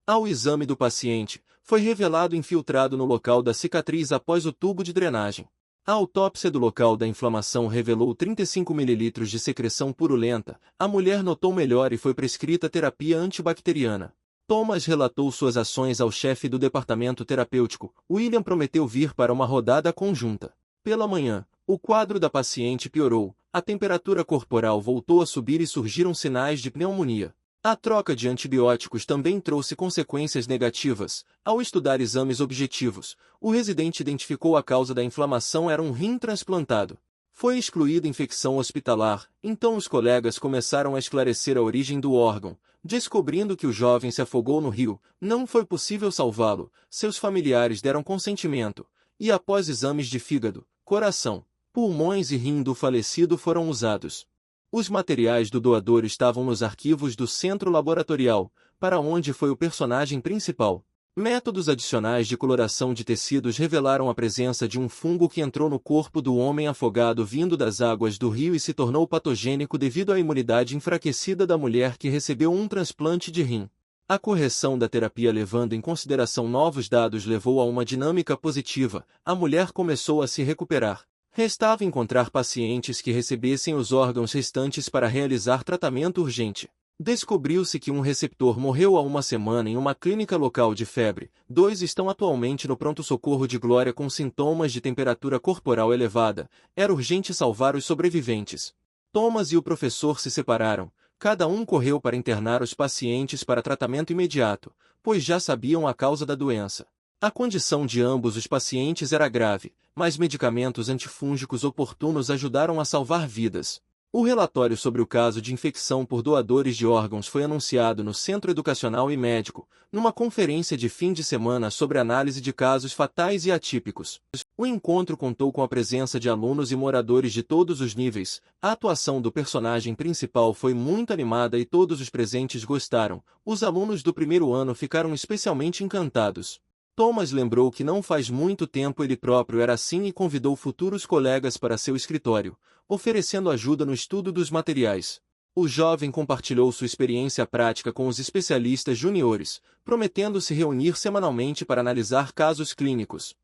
Ao exame do paciente, foi revelado infiltrado no local da cicatriz após o tubo de drenagem. A autópsia do local da inflamação revelou 35 ml de secreção purulenta. A mulher notou melhor e foi prescrita terapia antibacteriana. Thomas relatou suas ações ao chefe do departamento terapêutico. William prometeu vir para uma rodada conjunta. Pela manhã, o quadro da paciente piorou. A temperatura corporal voltou a subir e surgiram sinais de pneumonia. A troca de antibióticos também trouxe consequências negativas. Ao estudar exames objetivos, o residente identificou a causa da inflamação era um rim transplantado. Foi excluída infecção hospitalar, então os colegas começaram a esclarecer a origem do órgão. Descobrindo que o jovem se afogou no rio, não foi possível salvá-lo. Seus familiares deram consentimento, e após exames de fígado, coração, pulmões e rim do falecido foram usados. Os materiais do doador estavam nos arquivos do centro laboratorial, para onde foi o personagem principal. Métodos adicionais de coloração de tecidos revelaram a presença de um fungo que entrou no corpo do homem afogado vindo das águas do rio e se tornou patogênico devido à imunidade enfraquecida da mulher que recebeu um transplante de rim. A correção da terapia levando em consideração novos dados levou a uma dinâmica positiva. A mulher começou a se recuperar. Restava encontrar pacientes que recebessem os órgãos restantes para realizar tratamento urgente. Descobriu-se que um receptor morreu há uma semana em uma clínica local de febre. 2 estão atualmente no pronto-socorro de Glória com sintomas de temperatura corporal elevada. Era urgente salvar os sobreviventes. Thomas e o professor se separaram. Cada um correu para internar os pacientes para tratamento imediato, pois já sabiam a causa da doença. A condição de ambos os pacientes era grave, mas medicamentos antifúngicos oportunos ajudaram a salvar vidas. O relatório sobre o caso de infecção por doadores de órgãos foi anunciado no Centro Educacional e Médico, numa conferência de fim de semana sobre análise de casos fatais e atípicos. O encontro contou com a presença de alunos e moradores de todos os níveis. A atuação do personagem principal foi muito animada e todos os presentes gostaram. Os alunos do primeiro ano ficaram especialmente encantados. Thomas lembrou que não faz muito tempo ele próprio era assim e convidou futuros colegas para seu escritório, oferecendo ajuda no estudo dos materiais. O jovem compartilhou sua experiência prática com os especialistas juniores, prometendo se reunir semanalmente para analisar casos clínicos.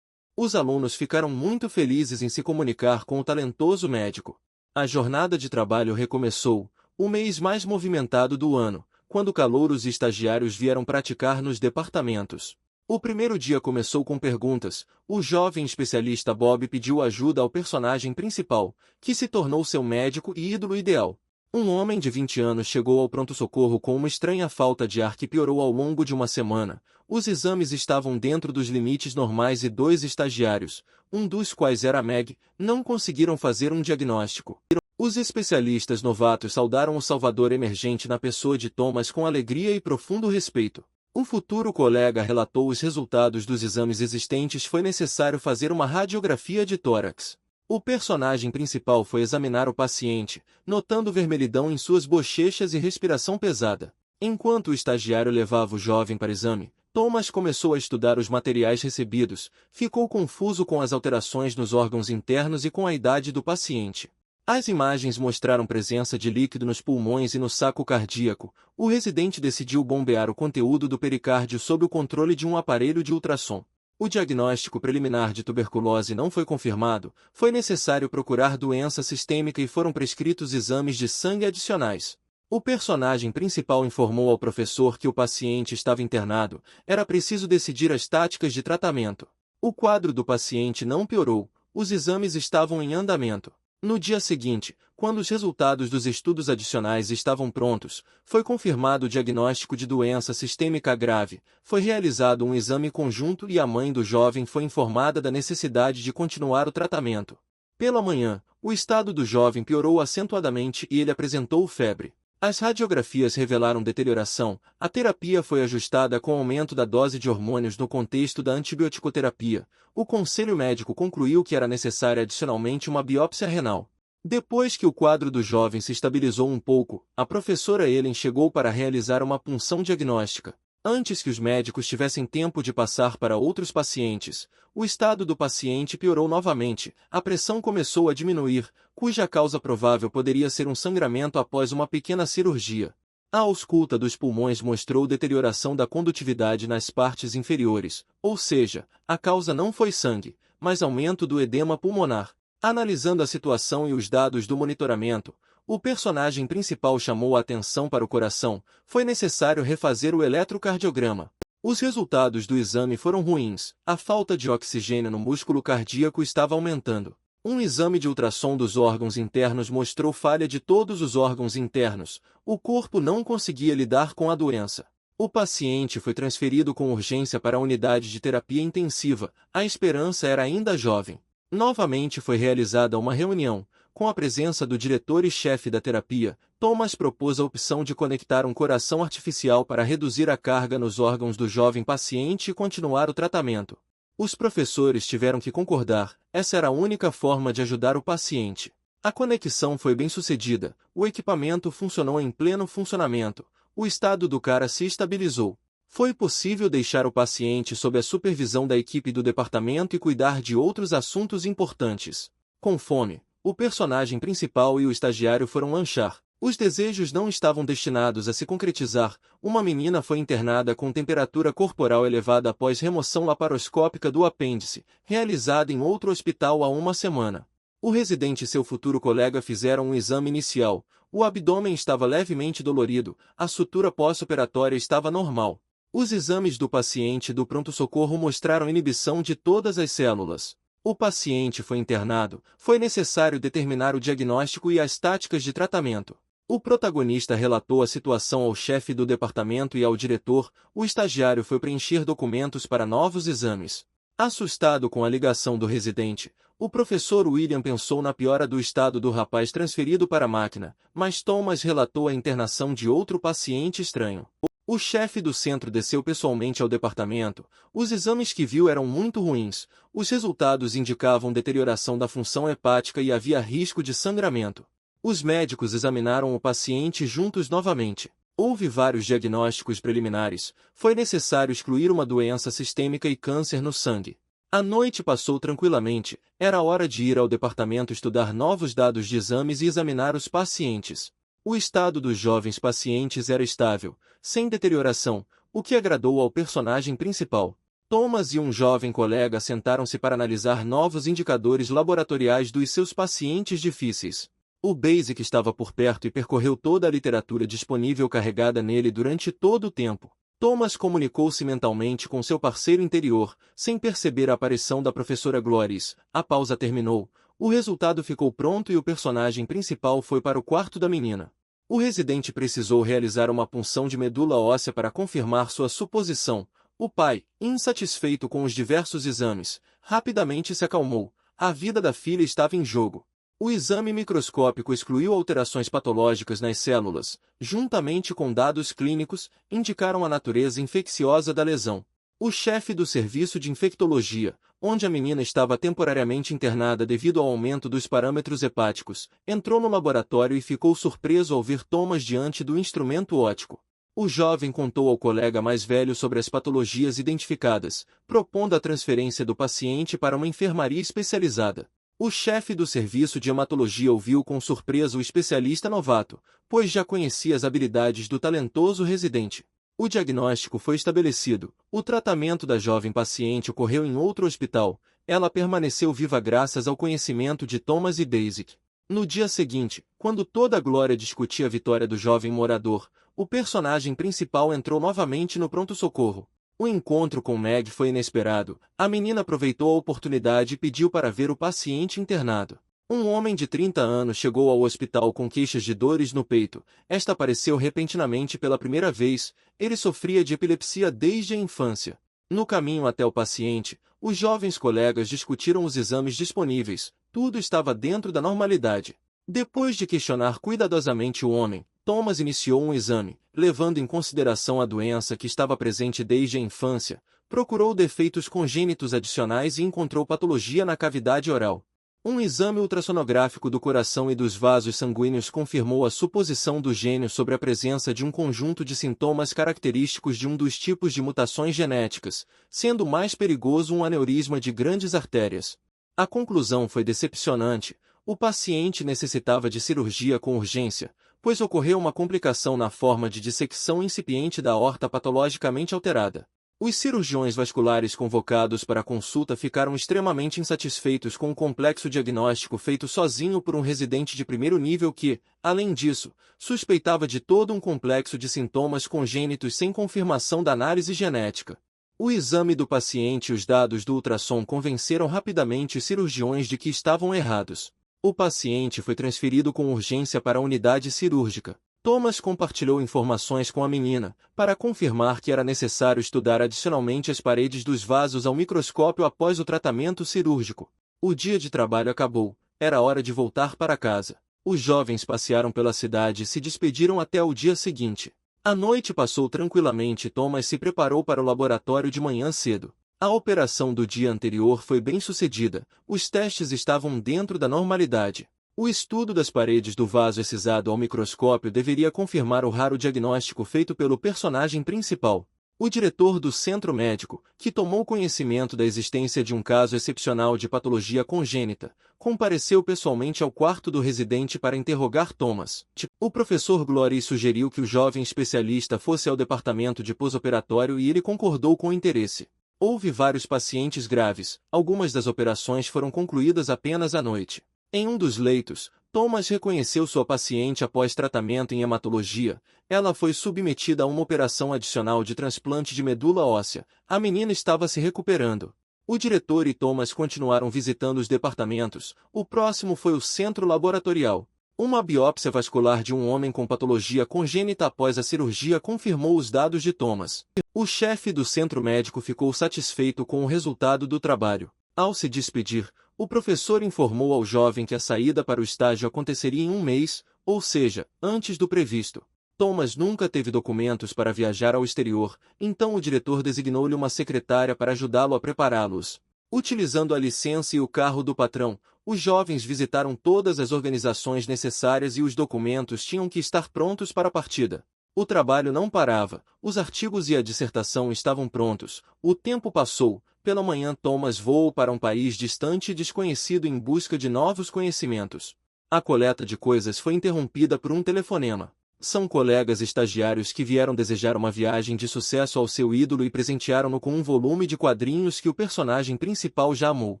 Os alunos ficaram muito felizes em se comunicar com o talentoso médico. A jornada de trabalho recomeçou, o mês mais movimentado do ano, quando calouros e estagiários vieram praticar nos departamentos. O primeiro dia começou com perguntas. O jovem especialista Bob pediu ajuda ao personagem principal, que se tornou seu médico e ídolo ideal. Um homem de 20 anos chegou ao pronto-socorro com uma estranha falta de ar que piorou ao longo de uma semana. Os exames estavam dentro dos limites normais e 2 estagiários, um dos quais era Meg, não conseguiram fazer um diagnóstico. Os especialistas novatos saudaram o salvador emergente na pessoa de Thomas com alegria e profundo respeito. O futuro colega relatou os resultados dos exames existentes. Foi necessário fazer uma radiografia de tórax. O personagem principal foi examinar o paciente, notando vermelhidão em suas bochechas e respiração pesada. Enquanto o estagiário levava o jovem para exame, Thomas começou a estudar os materiais recebidos, ficou confuso com as alterações nos órgãos internos e com a idade do paciente. As imagens mostraram presença de líquido nos pulmões e no saco cardíaco. O residente decidiu bombear o conteúdo do pericárdio sob o controle de um aparelho de ultrassom. O diagnóstico preliminar de tuberculose não foi confirmado, foi necessário procurar doença sistêmica e foram prescritos exames de sangue adicionais. O personagem principal informou ao professor que o paciente estava internado, era preciso decidir as táticas de tratamento. O quadro do paciente não piorou, os exames estavam em andamento. No dia seguinte, quando os resultados dos estudos adicionais estavam prontos, foi confirmado o diagnóstico de doença sistêmica grave, foi realizado um exame conjunto e a mãe do jovem foi informada da necessidade de continuar o tratamento. Pela manhã, o estado do jovem piorou acentuadamente e ele apresentou febre. As radiografias revelaram deterioração, a terapia foi ajustada com o aumento da dose de hormônios no contexto da antibioticoterapia. O conselho médico concluiu que era necessária adicionalmente uma biópsia renal. Depois que o quadro do jovem se estabilizou um pouco, a professora Ellen chegou para realizar uma punção diagnóstica. Antes que os médicos tivessem tempo de passar para outros pacientes, o estado do paciente piorou novamente, a pressão começou a diminuir, cuja causa provável poderia ser um sangramento após uma pequena cirurgia. A ausculta dos pulmões mostrou deterioração da condutividade nas partes inferiores, ou seja, a causa não foi sangue, mas aumento do edema pulmonar. Analisando a situação e os dados do monitoramento, o personagem principal chamou a atenção para o coração, foi necessário refazer o eletrocardiograma. Os resultados do exame foram ruins, a falta de oxigênio no músculo cardíaco estava aumentando. Um exame de ultrassom dos órgãos internos mostrou falha de todos os órgãos internos, o corpo não conseguia lidar com a doença. O paciente foi transferido com urgência para a unidade de terapia intensiva, a esperança era ainda jovem. Novamente foi realizada uma reunião. Com a presença do diretor e chefe da terapia, Thomas propôs a opção de conectar um coração artificial para reduzir a carga nos órgãos do jovem paciente e continuar o tratamento. Os professores tiveram que concordar, essa era a única forma de ajudar o paciente. A conexão foi bem sucedida, o equipamento funcionou em pleno funcionamento, o estado do cara se estabilizou. Foi possível deixar o paciente sob a supervisão da equipe do departamento e cuidar de outros assuntos importantes. Com fome, o personagem principal e o estagiário foram lanchar. Os desejos não estavam destinados a se concretizar. Uma menina foi internada com temperatura corporal elevada após remoção laparoscópica do apêndice, realizada em outro hospital há uma semana. O residente e seu futuro colega fizeram um exame inicial. O abdômen estava levemente dolorido, a sutura pós-operatória estava normal. Os exames do paciente do pronto-socorro mostraram inibição de todas as células. O paciente foi internado, foi necessário determinar o diagnóstico e as táticas de tratamento. O protagonista relatou a situação ao chefe do departamento e ao diretor, o estagiário foi preencher documentos para novos exames. Assustado com a ligação do residente, o professor William pensou na piora do estado do rapaz transferido para a máquina, mas Thomas relatou a internação de outro paciente estranho. O chefe do centro desceu pessoalmente ao departamento. Os exames que viu eram muito ruins. Os resultados indicavam deterioração da função hepática e havia risco de sangramento. Os médicos examinaram o paciente juntos novamente. Houve vários diagnósticos preliminares. Foi necessário excluir uma doença sistêmica e câncer no sangue. A noite passou tranquilamente. Era hora de ir ao departamento estudar novos dados de exames e examinar os pacientes. O estado dos jovens pacientes era estável, sem deterioração, o que agradou ao personagem principal. Thomas e um jovem colega sentaram-se para analisar novos indicadores laboratoriais dos seus pacientes difíceis. O Basic estava por perto e percorreu toda a literatura disponível carregada nele durante todo o tempo. Thomas comunicou-se mentalmente com seu parceiro interior, sem perceber a aparição da professora Glóris. A pausa terminou. O resultado ficou pronto e o personagem principal foi para o quarto da menina. O residente precisou realizar uma punção de medula óssea para confirmar sua suposição. O pai, insatisfeito com os diversos exames, rapidamente se acalmou. A vida da filha estava em jogo. O exame microscópico excluiu alterações patológicas nas células, juntamente com dados clínicos, indicaram a natureza infecciosa da lesão. O chefe do serviço de infectologia, onde a menina estava temporariamente internada devido ao aumento dos parâmetros hepáticos, entrou no laboratório e ficou surpreso ao ver Thomas diante do instrumento óptico. O jovem contou ao colega mais velho sobre as patologias identificadas, propondo a transferência do paciente para uma enfermaria especializada. O chefe do serviço de hematologia ouviu com surpresa o especialista novato, pois já conhecia as habilidades do talentoso residente. O diagnóstico foi estabelecido. O tratamento da jovem paciente ocorreu em outro hospital. Ela permaneceu viva graças ao conhecimento de Thomas e Basic. No dia seguinte, quando toda a glória discutia a vitória do jovem morador, o personagem principal entrou novamente no pronto-socorro. O encontro com Meg foi inesperado. A menina aproveitou a oportunidade e pediu para ver o paciente internado. Um homem de 30 anos chegou ao hospital com queixas de dores no peito. Esta apareceu repentinamente pela primeira vez. Ele sofria de epilepsia desde a infância. No caminho até o paciente, os jovens colegas discutiram os exames disponíveis. Tudo estava dentro da normalidade. Depois de questionar cuidadosamente o homem, Thomas iniciou um exame, levando em consideração a doença que estava presente desde a infância, procurou defeitos congênitos adicionais e encontrou patologia na cavidade oral. Um exame ultrassonográfico do coração e dos vasos sanguíneos confirmou a suposição do gênio sobre a presença de um conjunto de sintomas característicos de um dos tipos de mutações genéticas, sendo mais perigoso um aneurisma de grandes artérias. A conclusão foi decepcionante. O paciente necessitava de cirurgia com urgência, pois ocorreu uma complicação na forma de dissecção incipiente da aorta patologicamente alterada. Os cirurgiões vasculares convocados para a consulta ficaram extremamente insatisfeitos com o complexo diagnóstico feito sozinho por um residente de primeiro nível que, além disso, suspeitava de todo um complexo de sintomas congênitos sem confirmação da análise genética. O exame do paciente e os dados do ultrassom convenceram rapidamente os cirurgiões de que estavam errados. O paciente foi transferido com urgência para a unidade cirúrgica. Thomas compartilhou informações com a menina, para confirmar que era necessário estudar adicionalmente as paredes dos vasos ao microscópio após o tratamento cirúrgico. O dia de trabalho acabou, era hora de voltar para casa. Os jovens passearam pela cidade e se despediram até o dia seguinte. A noite passou tranquilamente e Thomas se preparou para o laboratório de manhã cedo. A operação do dia anterior foi bem sucedida, os testes estavam dentro da normalidade. O estudo das paredes do vaso excisado ao microscópio deveria confirmar o raro diagnóstico feito pelo personagem principal. O diretor do centro médico, que tomou conhecimento da existência de um caso excepcional de patologia congênita, compareceu pessoalmente ao quarto do residente para interrogar Thomas. O professor Glory sugeriu que o jovem especialista fosse ao departamento de pós-operatório e ele concordou com interesse. Houve vários pacientes graves, algumas das operações foram concluídas apenas à noite. Em um dos leitos, Thomas reconheceu sua paciente após tratamento em hematologia. Ela foi submetida a uma operação adicional de transplante de medula óssea. A menina estava se recuperando. O diretor e Thomas continuaram visitando os departamentos. O próximo foi o centro laboratorial. Uma biópsia vascular de um homem com patologia congênita após a cirurgia confirmou os dados de Thomas. O chefe do centro médico ficou satisfeito com o resultado do trabalho. Ao se despedir, o professor informou ao jovem que a saída para o estágio aconteceria em um mês, ou seja, antes do previsto. Thomas nunca teve documentos para viajar ao exterior, então o diretor designou-lhe uma secretária para ajudá-lo a prepará-los. Utilizando a licença e o carro do patrão, os jovens visitaram todas as organizações necessárias e os documentos tinham que estar prontos para a partida. O trabalho não parava, os artigos e a dissertação estavam prontos, o tempo passou. Pela manhã Thomas voou para um país distante e desconhecido em busca de novos conhecimentos. A coleta de coisas foi interrompida por um telefonema. São colegas estagiários que vieram desejar uma viagem de sucesso ao seu ídolo e presentearam-no com um volume de quadrinhos que o personagem principal já amou.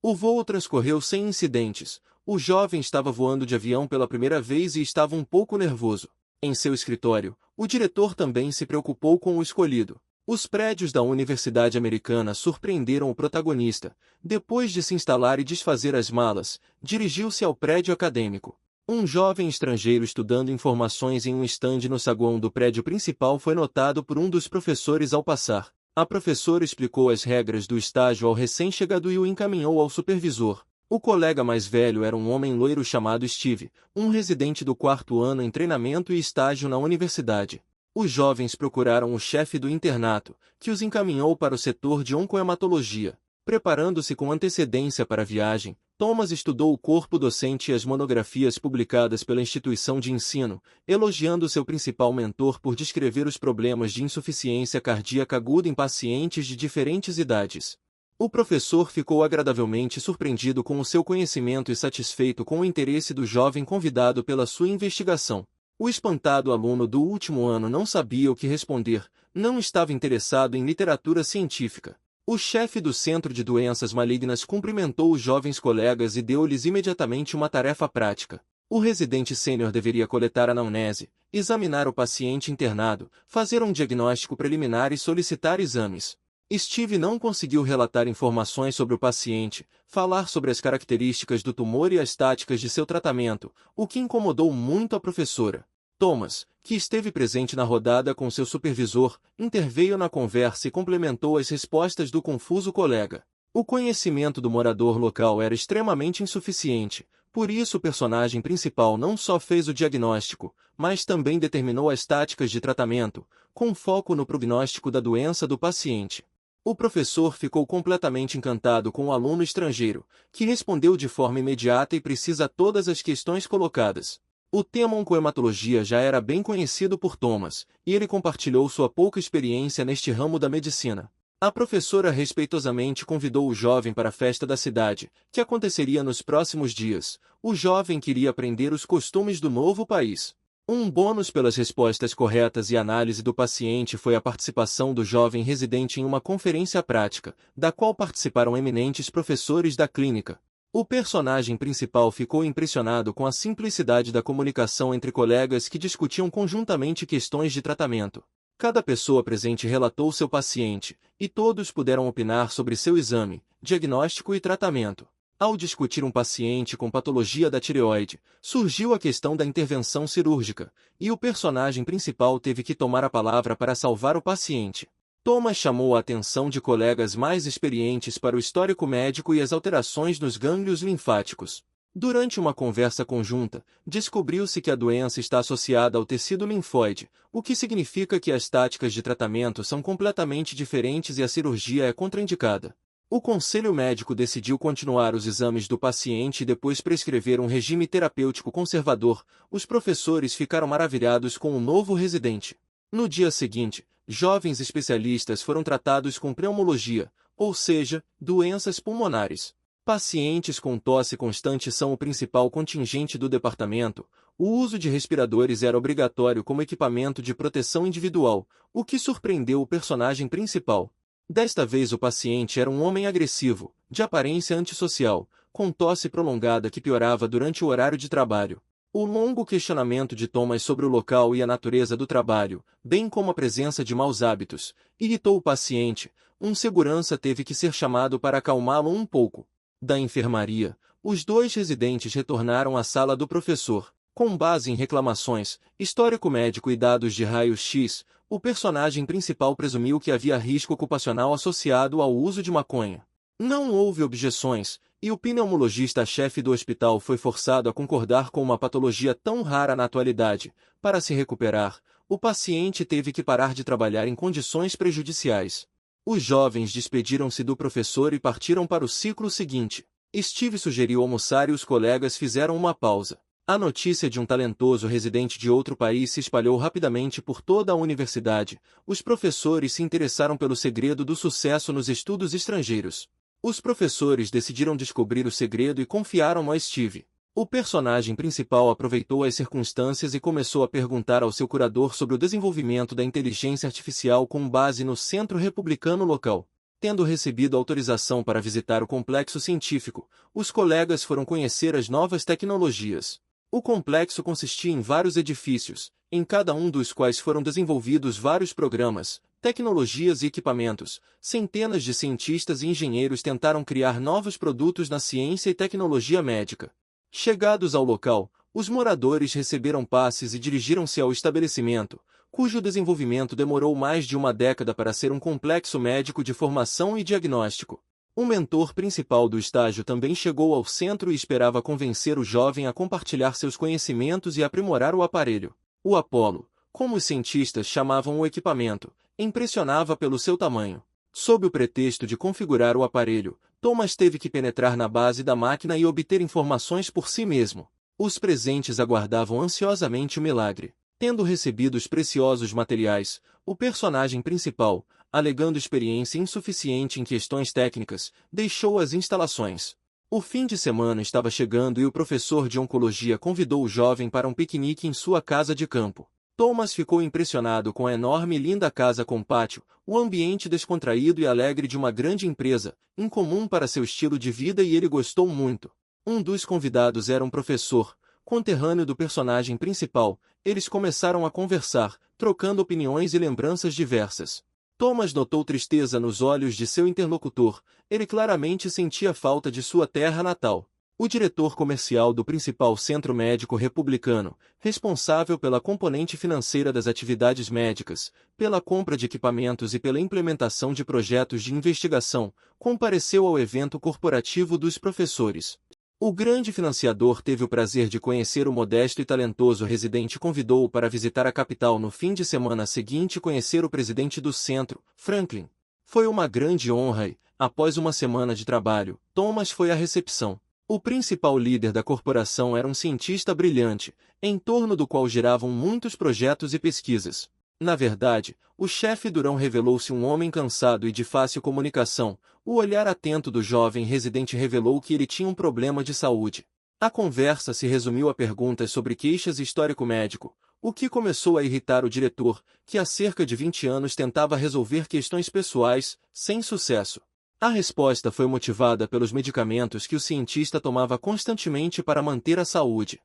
O voo transcorreu sem incidentes. O jovem estava voando de avião pela primeira vez e estava um pouco nervoso. Em seu escritório, o diretor também se preocupou com o escolhido. Os prédios da Universidade Americana surpreenderam o protagonista. Depois de se instalar e desfazer as malas, dirigiu-se ao prédio acadêmico. Um jovem estrangeiro estudando informações em um estande no saguão do prédio principal foi notado por um dos professores ao passar. A professora explicou as regras do estágio ao recém-chegado e o encaminhou ao supervisor. O colega mais velho era um homem loiro chamado Steve, um residente do quarto ano em treinamento e estágio na universidade. Os jovens procuraram o chefe do internato, que os encaminhou para o setor de oncohematologia. Preparando-se com antecedência para a viagem, Thomas estudou o corpo docente e as monografias publicadas pela instituição de ensino, elogiando seu principal mentor por descrever os problemas de insuficiência cardíaca aguda em pacientes de diferentes idades. O professor ficou agradavelmente surpreendido com o seu conhecimento e satisfeito com o interesse do jovem convidado pela sua investigação. O espantado aluno do último ano não sabia o que responder, não estava interessado em literatura científica. O chefe do Centro de Doenças Malignas cumprimentou os jovens colegas e deu-lhes imediatamente uma tarefa prática. O residente sênior deveria coletar a anamnese, examinar o paciente internado, fazer um diagnóstico preliminar e solicitar exames. Steve não conseguiu relatar informações sobre o paciente, falar sobre as características do tumor e as táticas de seu tratamento, o que incomodou muito a professora. Thomas, que esteve presente na rodada com seu supervisor, interveio na conversa e complementou as respostas do confuso colega. O conhecimento do morador local era extremamente insuficiente, Por isso o personagem principal não só fez o diagnóstico, mas também determinou as táticas de tratamento, com foco no prognóstico da doença do paciente. O professor ficou completamente encantado com o aluno estrangeiro, que respondeu de forma imediata e precisa a todas as questões colocadas. O tema oncohematologia já era bem conhecido por Thomas, e ele compartilhou sua pouca experiência neste ramo da medicina. A professora respeitosamente convidou o jovem para a festa da cidade, que aconteceria nos próximos dias. O jovem queria aprender os costumes do novo país. Um bônus pelas respostas corretas e análise do paciente foi a participação do jovem residente em uma conferência prática, da qual participaram eminentes professores da clínica. O personagem principal ficou impressionado com a simplicidade da comunicação entre colegas que discutiam conjuntamente questões de tratamento. Cada pessoa presente relatou seu paciente, e todos puderam opinar sobre seu exame, diagnóstico e tratamento. Ao discutir um paciente com patologia da tireoide, surgiu a questão da intervenção cirúrgica, e o personagem principal teve que tomar a palavra para salvar o paciente. Thomas chamou a atenção de colegas mais experientes para o histórico médico e as alterações nos gânglios linfáticos. Durante uma conversa conjunta, descobriu-se que a doença está associada ao tecido linfóide, o que significa que as táticas de tratamento são completamente diferentes e a cirurgia é contraindicada. O conselho médico decidiu continuar os exames do paciente e depois prescrever um regime terapêutico conservador. Os professores ficaram maravilhados com o novo residente. No dia seguinte, jovens especialistas foram tratados com pneumologia, ou seja, doenças pulmonares. Pacientes com tosse constante são o principal contingente do departamento. O uso de respiradores era obrigatório como equipamento de proteção individual, o que surpreendeu o personagem principal. Desta vez o paciente era um homem agressivo, de aparência antissocial, com tosse prolongada que piorava durante o horário de trabalho. O longo questionamento de Thomas sobre o local e a natureza do trabalho, bem como a presença de maus hábitos, irritou o paciente. Um segurança teve que ser chamado para acalmá-lo um pouco. Da enfermaria, os dois residentes retornaram à sala do professor. Com base em reclamações, histórico médico e dados de raios-x, o personagem principal presumiu que havia risco ocupacional associado ao uso de maconha. Não houve objeções, e o pneumologista-chefe do hospital foi forçado a concordar com uma patologia tão rara na atualidade. Para se recuperar, o paciente teve que parar de trabalhar em condições prejudiciais. Os jovens despediram-se do professor e partiram para o ciclo seguinte. Steve sugeriu almoçar e os colegas fizeram uma pausa. A notícia de um talentoso residente de outro país se espalhou rapidamente por toda a universidade. Os professores se interessaram pelo segredo do sucesso nos estudos estrangeiros. Os professores decidiram descobrir o segredo e confiaram a Steve. O personagem principal aproveitou as circunstâncias e começou a perguntar ao seu curador sobre o desenvolvimento da inteligência artificial com base no centro republicano local. Tendo recebido autorização para visitar o complexo científico, os colegas foram conhecer as novas tecnologias. O complexo consistia em vários edifícios, em cada um dos quais foram desenvolvidos vários programas, tecnologias e equipamentos. Centenas de cientistas e engenheiros tentaram criar novos produtos na ciência e tecnologia médica. Chegados ao local, os moradores receberam passes e dirigiram-se ao estabelecimento, cujo desenvolvimento demorou mais de uma década para ser um complexo médico de formação e diagnóstico. O mentor principal do estágio também chegou ao centro e esperava convencer o jovem a compartilhar seus conhecimentos e aprimorar o aparelho. O Apollo, como os cientistas chamavam o equipamento, impressionava pelo seu tamanho. Sob o pretexto de configurar o aparelho, Thomas teve que penetrar na base da máquina e obter informações por si mesmo. Os presentes aguardavam ansiosamente o milagre. Tendo recebido os preciosos materiais, o personagem principal, alegando experiência insuficiente em questões técnicas, deixou as instalações. O fim de semana estava chegando e o professor de oncologia convidou o jovem para um piquenique em sua casa de campo. Thomas ficou impressionado com a enorme e linda casa com pátio, o ambiente descontraído e alegre de uma grande empresa, incomum para seu estilo de vida, e ele gostou muito. Um dos convidados era um professor, conterrâneo do personagem principal. Eles começaram a conversar, trocando opiniões e lembranças diversas. Thomas notou tristeza nos olhos de seu interlocutor. Ele claramente sentia falta de sua terra natal. O diretor comercial do principal centro médico republicano, responsável pela componente financeira das atividades médicas, pela compra de equipamentos e pela implementação de projetos de investigação, compareceu ao evento corporativo dos professores. O grande financiador teve o prazer de conhecer o modesto e talentoso residente e convidou-o para visitar a capital no fim de semana seguinte e conhecer o presidente do centro, Franklin. Foi uma grande honra e, após uma semana de trabalho, Thomas foi à recepção. O principal líder da corporação era um cientista brilhante, em torno do qual giravam muitos projetos e pesquisas. Na verdade, o chefe Durão revelou-se um homem cansado e de fácil comunicação. O olhar atento do jovem residente revelou que ele tinha um problema de saúde. A conversa se resumiu a perguntas sobre queixas e histórico médico, o que começou a irritar o diretor, que há cerca de 20 anos tentava resolver questões pessoais, sem sucesso. A resposta foi motivada pelos medicamentos que o cientista tomava constantemente para manter a saúde.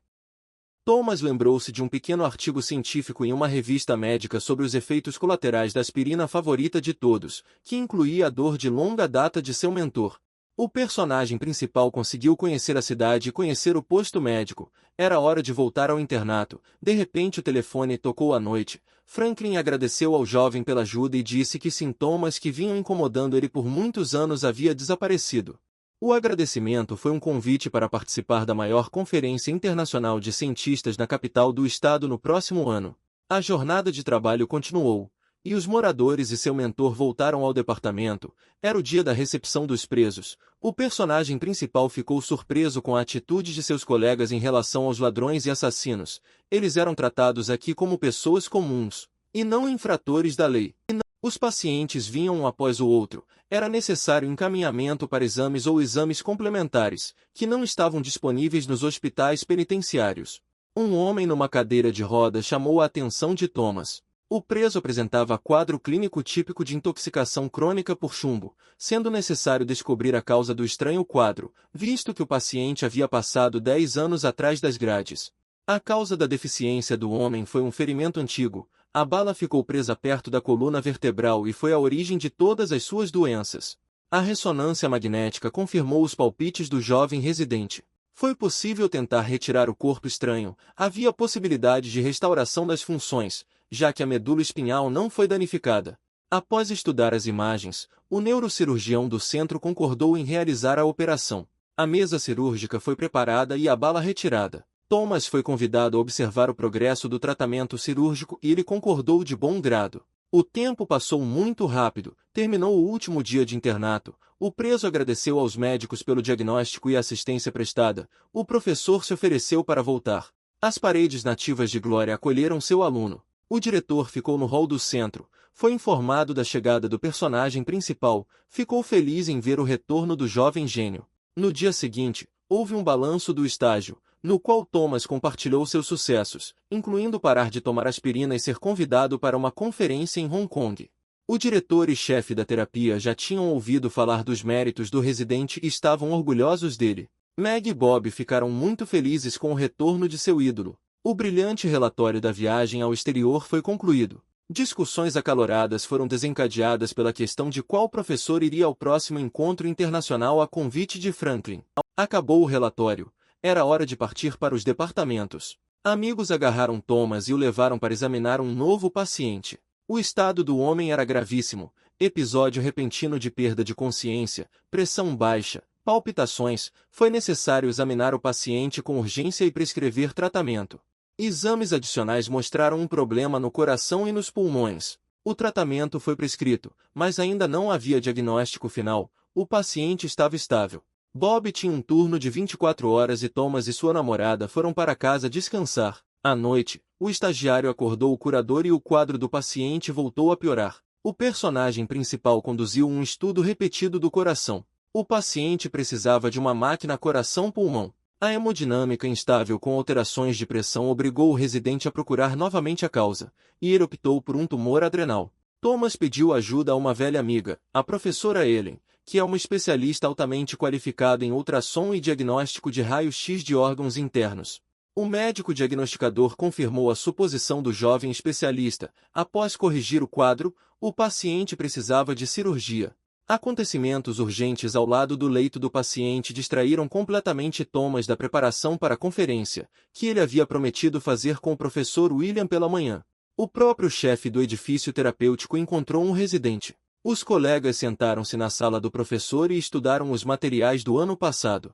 Thomas lembrou-se de um pequeno artigo científico em uma revista médica sobre os efeitos colaterais da aspirina favorita de todos, que incluía a dor de longa data de seu mentor. O personagem principal conseguiu conhecer a cidade e conhecer o posto médico. Era hora de voltar ao internato. De repente o telefone tocou à noite. Franklin agradeceu ao jovem pela ajuda e disse que sintomas que vinham incomodando ele por muitos anos havia desaparecido. O agradecimento foi um convite para participar da maior conferência internacional de cientistas na capital do estado no próximo ano. A jornada de trabalho continuou, e os moradores e seu mentor voltaram ao departamento. Era o dia da recepção dos presos. O personagem principal ficou surpreso com a atitude de seus colegas em relação aos ladrões e assassinos. Eles eram tratados aqui como pessoas comuns, e não infratores da lei. Os pacientes vinham um após o outro. Era necessário encaminhamento para exames ou exames complementares, que não estavam disponíveis nos hospitais penitenciários. Um homem numa cadeira de rodas chamou a atenção de Thomas. O preso apresentava quadro clínico típico de intoxicação crônica por chumbo, sendo necessário descobrir a causa do estranho quadro, visto que o paciente havia passado 10 anos atrás das grades. A causa da deficiência do homem foi um ferimento antigo. A bala ficou presa perto da coluna vertebral e foi a origem de todas as suas doenças. A ressonância magnética confirmou os palpites do jovem residente. Foi possível tentar retirar o corpo estranho. Havia possibilidade de restauração das funções, já que a medula espinhal não foi danificada. Após estudar as imagens, o neurocirurgião do centro concordou em realizar a operação. A mesa cirúrgica foi preparada e a bala retirada. Thomas foi convidado a observar o progresso do tratamento cirúrgico e ele concordou de bom grado. O tempo passou muito rápido. Terminou o último dia de internato. O preso agradeceu aos médicos pelo diagnóstico e assistência prestada. O professor se ofereceu para voltar. As paredes nativas de Glória acolheram seu aluno. O diretor ficou no hall do centro. Foi informado da chegada do personagem principal. Ficou feliz em ver o retorno do jovem gênio. No dia seguinte, houve um balanço do estágio, no qual Thomas compartilhou seus sucessos, incluindo parar de tomar aspirina e ser convidado para uma conferência em Hong Kong. O diretor e chefe da terapia já tinham ouvido falar dos méritos do residente e estavam orgulhosos dele. Meg e Bob ficaram muito felizes com o retorno de seu ídolo. O brilhante relatório da viagem ao exterior foi concluído. Discussões acaloradas foram desencadeadas pela questão de qual professor iria ao próximo encontro internacional a convite de Franklin. Acabou o relatório. Era hora de partir para os departamentos. Amigos agarraram Thomas e o levaram para examinar um novo paciente. O estado do homem era gravíssimo. Episódio repentino de perda de consciência, pressão baixa, palpitações. Foi necessário examinar o paciente com urgência e prescrever tratamento. Exames adicionais mostraram um problema no coração e nos pulmões. O tratamento foi prescrito, mas ainda não havia diagnóstico final. O paciente estava estável. Bob tinha um turno de 24 horas e Thomas e sua namorada foram para casa descansar. À noite, o estagiário acordou o curador e o quadro do paciente voltou a piorar. O personagem principal conduziu um estudo repetido do coração. O paciente precisava de uma máquina coração-pulmão. A hemodinâmica instável com alterações de pressão obrigou o residente a procurar novamente a causa, e ele optou por um tumor adrenal. Thomas pediu ajuda a uma velha amiga, a professora Ellen, que é uma especialista altamente qualificada em ultrassom e diagnóstico de raio-x de órgãos internos. O médico diagnosticador confirmou a suposição do jovem especialista. Após corrigir o quadro, o paciente precisava de cirurgia. Acontecimentos urgentes ao lado do leito do paciente distraíram completamente Thomas da preparação para a conferência, que ele havia prometido fazer com o professor William pela manhã. O próprio chefe do edifício terapêutico encontrou um residente. Os colegas sentaram-se na sala do professor e estudaram os materiais do ano passado.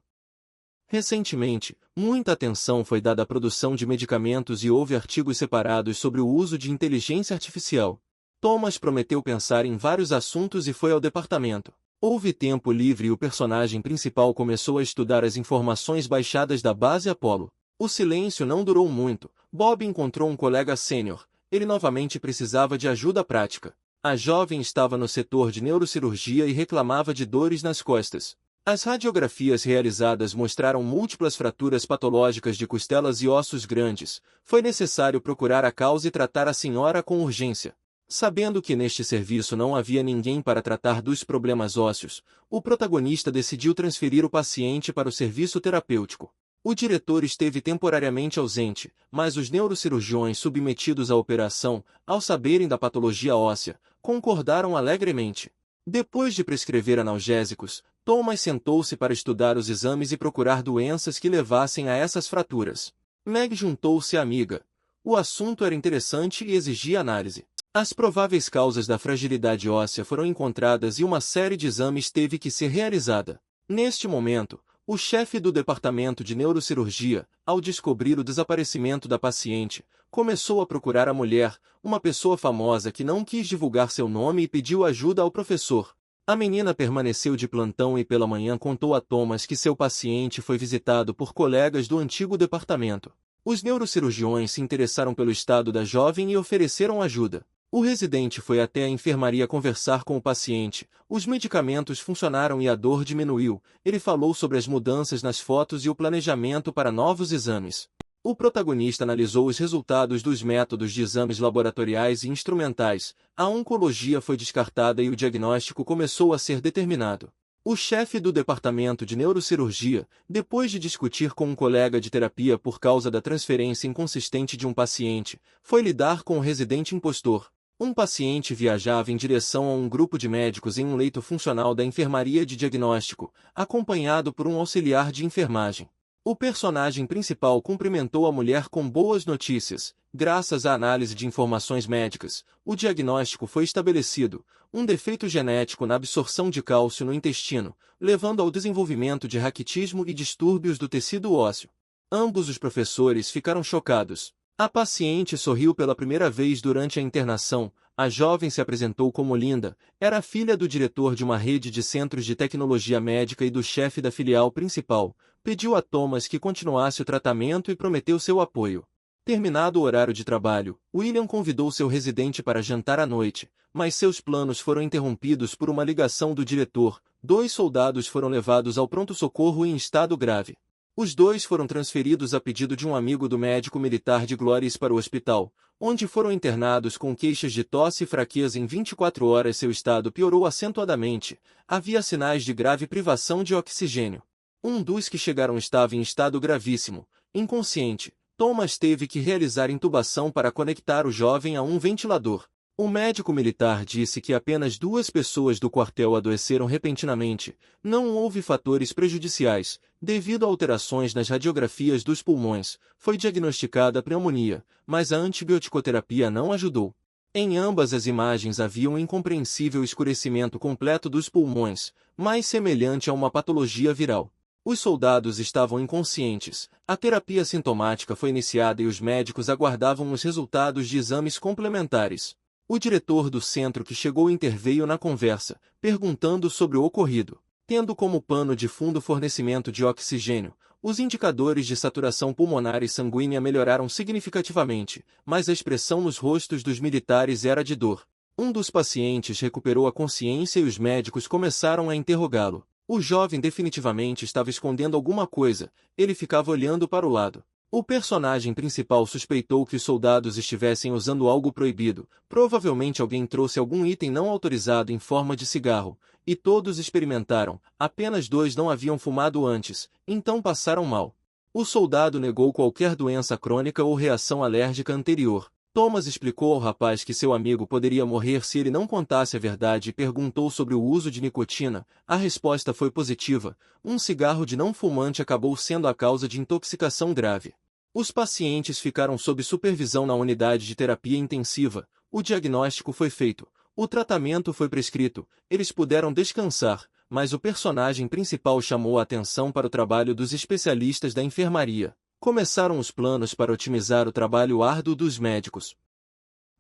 Recentemente, muita atenção foi dada à produção de medicamentos e houve artigos separados sobre o uso de inteligência artificial. Thomas prometeu pensar em vários assuntos e foi ao departamento. Houve tempo livre e o personagem principal começou a estudar as informações baixadas da base Apollo. O silêncio não durou muito. Bob encontrou um colega sênior. Ele novamente precisava de ajuda prática. A jovem estava no setor de neurocirurgia e reclamava de dores nas costas. As radiografias realizadas mostraram múltiplas fraturas patológicas de costelas e ossos grandes. Foi necessário procurar a causa e tratar a senhora com urgência. Sabendo que neste serviço não havia ninguém para tratar dos problemas ósseos, o protagonista decidiu transferir o paciente para o serviço terapêutico. O diretor esteve temporariamente ausente, mas os neurocirurgiões submetidos à operação, ao saberem da patologia óssea, concordaram alegremente. Depois de prescrever analgésicos, Thomas sentou-se para estudar os exames e procurar doenças que levassem a essas fraturas. Meg juntou-se à amiga. O assunto era interessante e exigia análise. As prováveis causas da fragilidade óssea foram encontradas e uma série de exames teve que ser realizada. Neste momento, o chefe do departamento de neurocirurgia, ao descobrir o desaparecimento da paciente, começou a procurar a mulher, uma pessoa famosa que não quis divulgar seu nome e pediu ajuda ao professor. A menina permaneceu de plantão e pela manhã contou a Thomas que seu paciente foi visitado por colegas do antigo departamento. Os neurocirurgiões se interessaram pelo estado da jovem e ofereceram ajuda. O residente foi até a enfermaria conversar com o paciente. Os medicamentos funcionaram e a dor diminuiu. Ele falou sobre as mudanças nas fotos e o planejamento para novos exames. O protagonista analisou os resultados dos métodos de exames laboratoriais e instrumentais. A oncologia foi descartada e o diagnóstico começou a ser determinado. O chefe do departamento de neurocirurgia, depois de discutir com um colega de terapia por causa da transferência inconsistente de um paciente, foi lidar com o residente impostor. Um paciente viajava em direção a um grupo de médicos em um leito funcional da enfermaria de diagnóstico, acompanhado por um auxiliar de enfermagem. O personagem principal cumprimentou a mulher com boas notícias. Graças à análise de informações médicas, o diagnóstico foi estabelecido: um defeito genético na absorção de cálcio no intestino, levando ao desenvolvimento de raquitismo e distúrbios do tecido ósseo. Ambos os professores ficaram chocados. A paciente sorriu pela primeira vez durante a internação. A jovem se apresentou como Linda, era filha do diretor de uma rede de centros de tecnologia médica e do chefe da filial principal. Pediu a Thomas que continuasse o tratamento e prometeu seu apoio. Terminado o horário de trabalho, William convidou seu residente para jantar à noite, mas seus planos foram interrompidos por uma ligação do diretor. 2 soldados foram levados ao pronto-socorro em estado grave. Os 2 foram transferidos a pedido de um amigo do médico militar de Glóris para o hospital, onde foram internados com queixas de tosse e fraqueza. Em 24 horas seu estado piorou acentuadamente. Havia sinais de grave privação de oxigênio. Um dos que chegaram estava em estado gravíssimo, inconsciente. Thomas teve que realizar intubação para conectar o jovem a um ventilador. O médico militar disse que apenas 2 pessoas do quartel adoeceram repentinamente. Não houve fatores prejudiciais. Devido a alterações nas radiografias dos pulmões, foi diagnosticada pneumonia, mas a antibioticoterapia não ajudou. Em ambas as imagens havia um incompreensível escurecimento completo dos pulmões, mais semelhante a uma patologia viral. Os soldados estavam inconscientes. A terapia sintomática foi iniciada e os médicos aguardavam os resultados de exames complementares. O diretor do centro que chegou interveio na conversa, perguntando sobre o ocorrido. Tendo como pano de fundo o fornecimento de oxigênio, os indicadores de saturação pulmonar e sanguínea melhoraram significativamente, mas a expressão nos rostos dos militares era de dor. Um dos pacientes recuperou a consciência e os médicos começaram a interrogá-lo. O jovem definitivamente estava escondendo alguma coisa, ele ficava olhando para o lado. O personagem principal suspeitou que os soldados estivessem usando algo proibido. Provavelmente alguém trouxe algum item não autorizado em forma de cigarro, e todos experimentaram. Apenas 2 não haviam fumado antes, então passaram mal. O soldado negou qualquer doença crônica ou reação alérgica anterior. Thomas explicou ao rapaz que seu amigo poderia morrer se ele não contasse a verdade e perguntou sobre o uso de nicotina. A resposta foi positiva. Um cigarro de não fumante acabou sendo a causa de intoxicação grave. Os pacientes ficaram sob supervisão na unidade de terapia intensiva. O diagnóstico foi feito. O tratamento foi prescrito. Eles puderam descansar, mas o personagem principal chamou a atenção para o trabalho dos especialistas da enfermaria. Começaram os planos para otimizar o trabalho árduo dos médicos.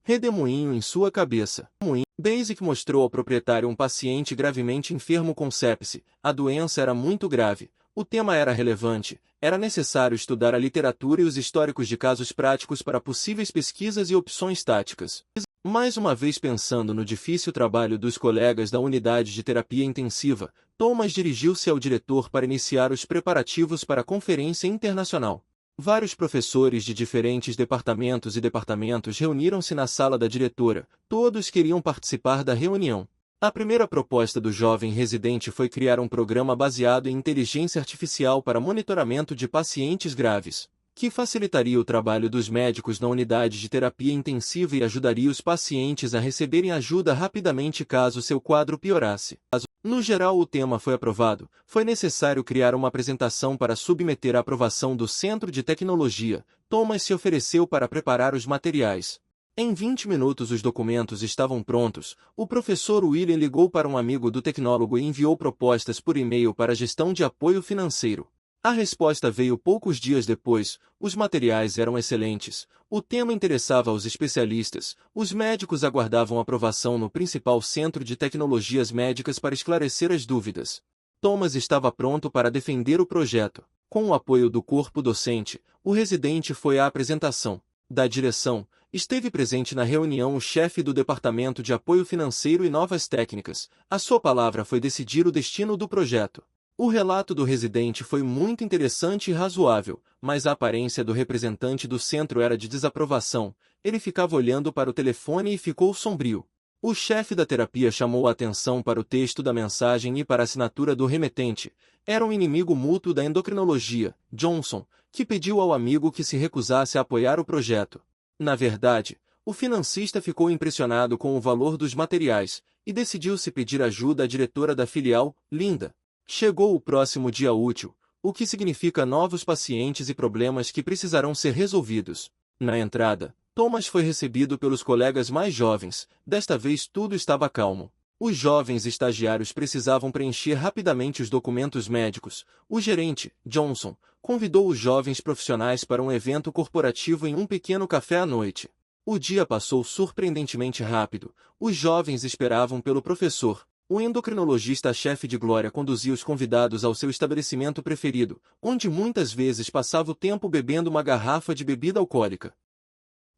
Redemoinho em sua cabeça. Basic mostrou ao proprietário um paciente gravemente enfermo com sepse. A doença era muito grave. O tema era relevante. Era necessário estudar a literatura e os históricos de casos práticos para possíveis pesquisas e opções táticas. Mais uma vez pensando no difícil trabalho dos colegas da unidade de terapia intensiva, Thomas dirigiu-se ao diretor para iniciar os preparativos para a conferência internacional. Vários professores de diferentes departamentos reuniram-se na sala da diretora. Todos queriam participar da reunião. A primeira proposta do jovem residente foi criar um programa baseado em inteligência artificial para monitoramento de pacientes graves, que facilitaria o trabalho dos médicos na unidade de terapia intensiva e ajudaria os pacientes a receberem ajuda rapidamente caso seu quadro piorasse. No geral, o tema foi aprovado. Foi necessário criar uma apresentação para submeter à aprovação do Centro de Tecnologia. Thomas se ofereceu para preparar os materiais. Em 20 minutos os documentos estavam prontos. O professor William ligou para um amigo do tecnólogo e enviou propostas por e-mail para a gestão de apoio financeiro. A resposta veio poucos dias depois. Os materiais eram excelentes. O tema interessava aos especialistas. Os médicos aguardavam aprovação no principal centro de tecnologias médicas para esclarecer as dúvidas. Thomas estava pronto para defender o projeto. Com o apoio do corpo docente, o residente foi à apresentação. Da direção, esteve presente na reunião o chefe do Departamento de Apoio Financeiro e Novas Técnicas. A sua palavra foi decidir o destino do projeto. O relato do residente foi muito interessante e razoável, mas a aparência do representante do centro era de desaprovação. Ele ficava olhando para o telefone e ficou sombrio. O chefe da terapia chamou a atenção para o texto da mensagem e para a assinatura do remetente. Era um inimigo mútuo da endocrinologia, Johnson, que pediu ao amigo que se recusasse a apoiar o projeto. Na verdade, o financista ficou impressionado com o valor dos materiais e decidiu-se pedir ajuda à diretora da filial, Linda. Chegou o próximo dia útil, o que significa novos pacientes e problemas que precisarão ser resolvidos. Na entrada, Thomas foi recebido pelos colegas mais jovens. Desta vez tudo estava calmo. Os jovens estagiários precisavam preencher rapidamente os documentos médicos. O gerente, Johnson, convidou os jovens profissionais para um evento corporativo em um pequeno café à noite. O dia passou surpreendentemente rápido. Os jovens esperavam pelo professor. O endocrinologista-chefe de Glória conduzia os convidados ao seu estabelecimento preferido, onde muitas vezes passava o tempo bebendo uma garrafa de bebida alcoólica.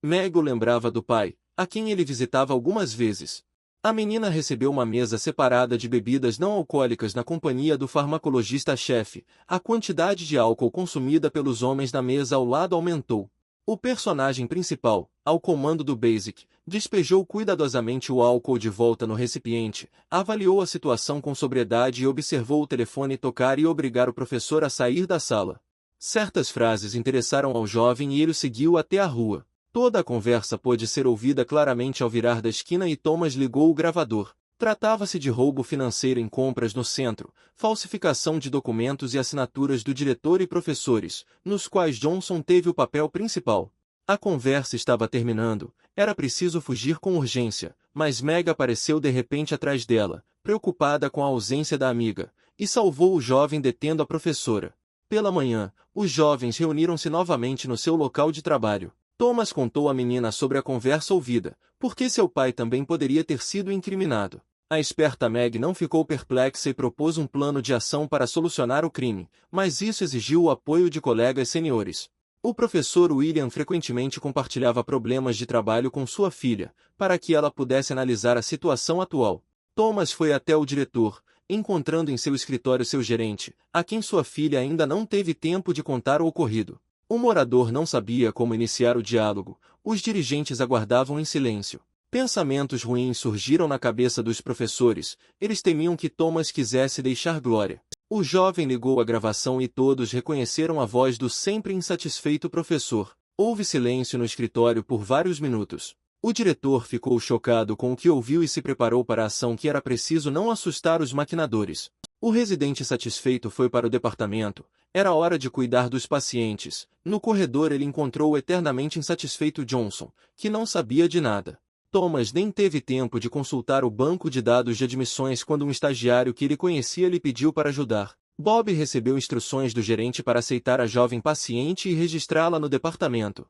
Meg o lembrava do pai, a quem ele visitava algumas vezes. A menina recebeu uma mesa separada de bebidas não alcoólicas na companhia do farmacologista-chefe. A quantidade de álcool consumida pelos homens na mesa ao lado aumentou. O personagem principal, ao comando do Basic, despejou cuidadosamente o álcool de volta no recipiente, avaliou a situação com sobriedade e observou o telefone tocar e obrigar o professor a sair da sala. Certas frases interessaram ao jovem e ele o seguiu até a rua. Toda a conversa pôde ser ouvida claramente ao virar da esquina e Thomas ligou o gravador. Tratava-se de roubo financeiro em compras no centro, falsificação de documentos e assinaturas do diretor e professores, nos quais Johnson teve o papel principal. A conversa estava terminando, era preciso fugir com urgência, mas Meg apareceu de repente atrás dela, preocupada com a ausência da amiga, e salvou o jovem detendo a professora. Pela manhã, os jovens reuniram-se novamente no seu local de trabalho. Thomas contou à menina sobre a conversa ouvida, porque seu pai também poderia ter sido incriminado. A esperta Meg não ficou perplexa e propôs um plano de ação para solucionar o crime, mas isso exigiu o apoio de colegas seniores. O professor William frequentemente compartilhava problemas de trabalho com sua filha, para que ela pudesse analisar a situação atual. Thomas foi até o diretor, encontrando em seu escritório seu gerente, a quem sua filha ainda não teve tempo de contar o ocorrido. O morador não sabia como iniciar o diálogo. Os dirigentes aguardavam em silêncio. Pensamentos ruins surgiram na cabeça dos professores. Eles temiam que Thomas quisesse deixar Glória. O jovem ligou a gravação e todos reconheceram a voz do sempre insatisfeito professor. Houve silêncio no escritório por vários minutos. O diretor ficou chocado com o que ouviu e se preparou para a ação que era preciso não assustar os maquinadores. O residente satisfeito foi para o departamento. Era hora de cuidar dos pacientes. No corredor ele encontrou o eternamente insatisfeito Johnson, que não sabia de nada. Thomas nem teve tempo de consultar o banco de dados de admissões quando um estagiário que ele conhecia lhe pediu para ajudar. Bob recebeu instruções do gerente para aceitar a jovem paciente e registrá-la no departamento.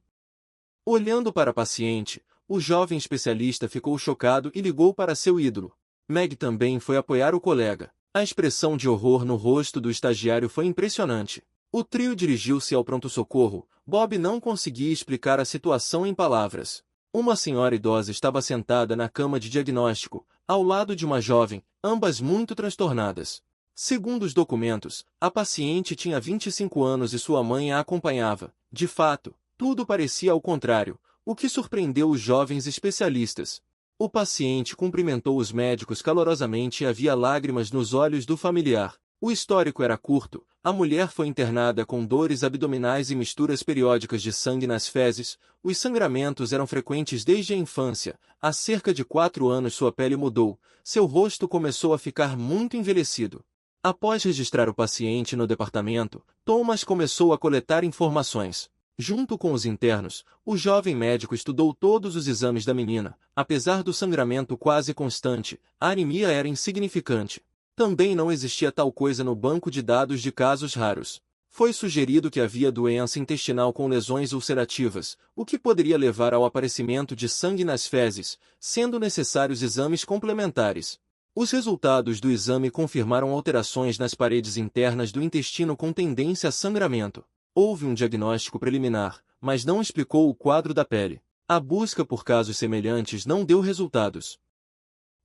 Olhando para a paciente, o jovem especialista ficou chocado e ligou para seu ídolo. Meg também foi apoiar o colega. A expressão de horror no rosto do estagiário foi impressionante. O trio dirigiu-se ao pronto-socorro. Bob não conseguia explicar a situação em palavras. Uma senhora idosa estava sentada na cama de diagnóstico, ao lado de uma jovem, ambas muito transtornadas. Segundo os documentos, a paciente tinha 25 anos e sua mãe a acompanhava. De fato, tudo parecia ao contrário, o que surpreendeu os jovens especialistas. O paciente cumprimentou os médicos calorosamente e havia lágrimas nos olhos do familiar. O histórico era curto, a mulher foi internada com dores abdominais e misturas periódicas de sangue nas fezes, os sangramentos eram frequentes desde a infância, há cerca de 4 anos sua pele mudou, seu rosto começou a ficar muito envelhecido. Após registrar o paciente no departamento, Thomas começou a coletar informações. Junto com os internos, o jovem médico estudou todos os exames da menina. Apesar do sangramento quase constante, a anemia era insignificante. Também não existia tal coisa no banco de dados de casos raros. Foi sugerido que havia doença intestinal com lesões ulcerativas, o que poderia levar ao aparecimento de sangue nas fezes, sendo necessários exames complementares. Os resultados do exame confirmaram alterações nas paredes internas do intestino com tendência a sangramento. Houve um diagnóstico preliminar, mas não explicou o quadro da pele. A busca por casos semelhantes não deu resultados.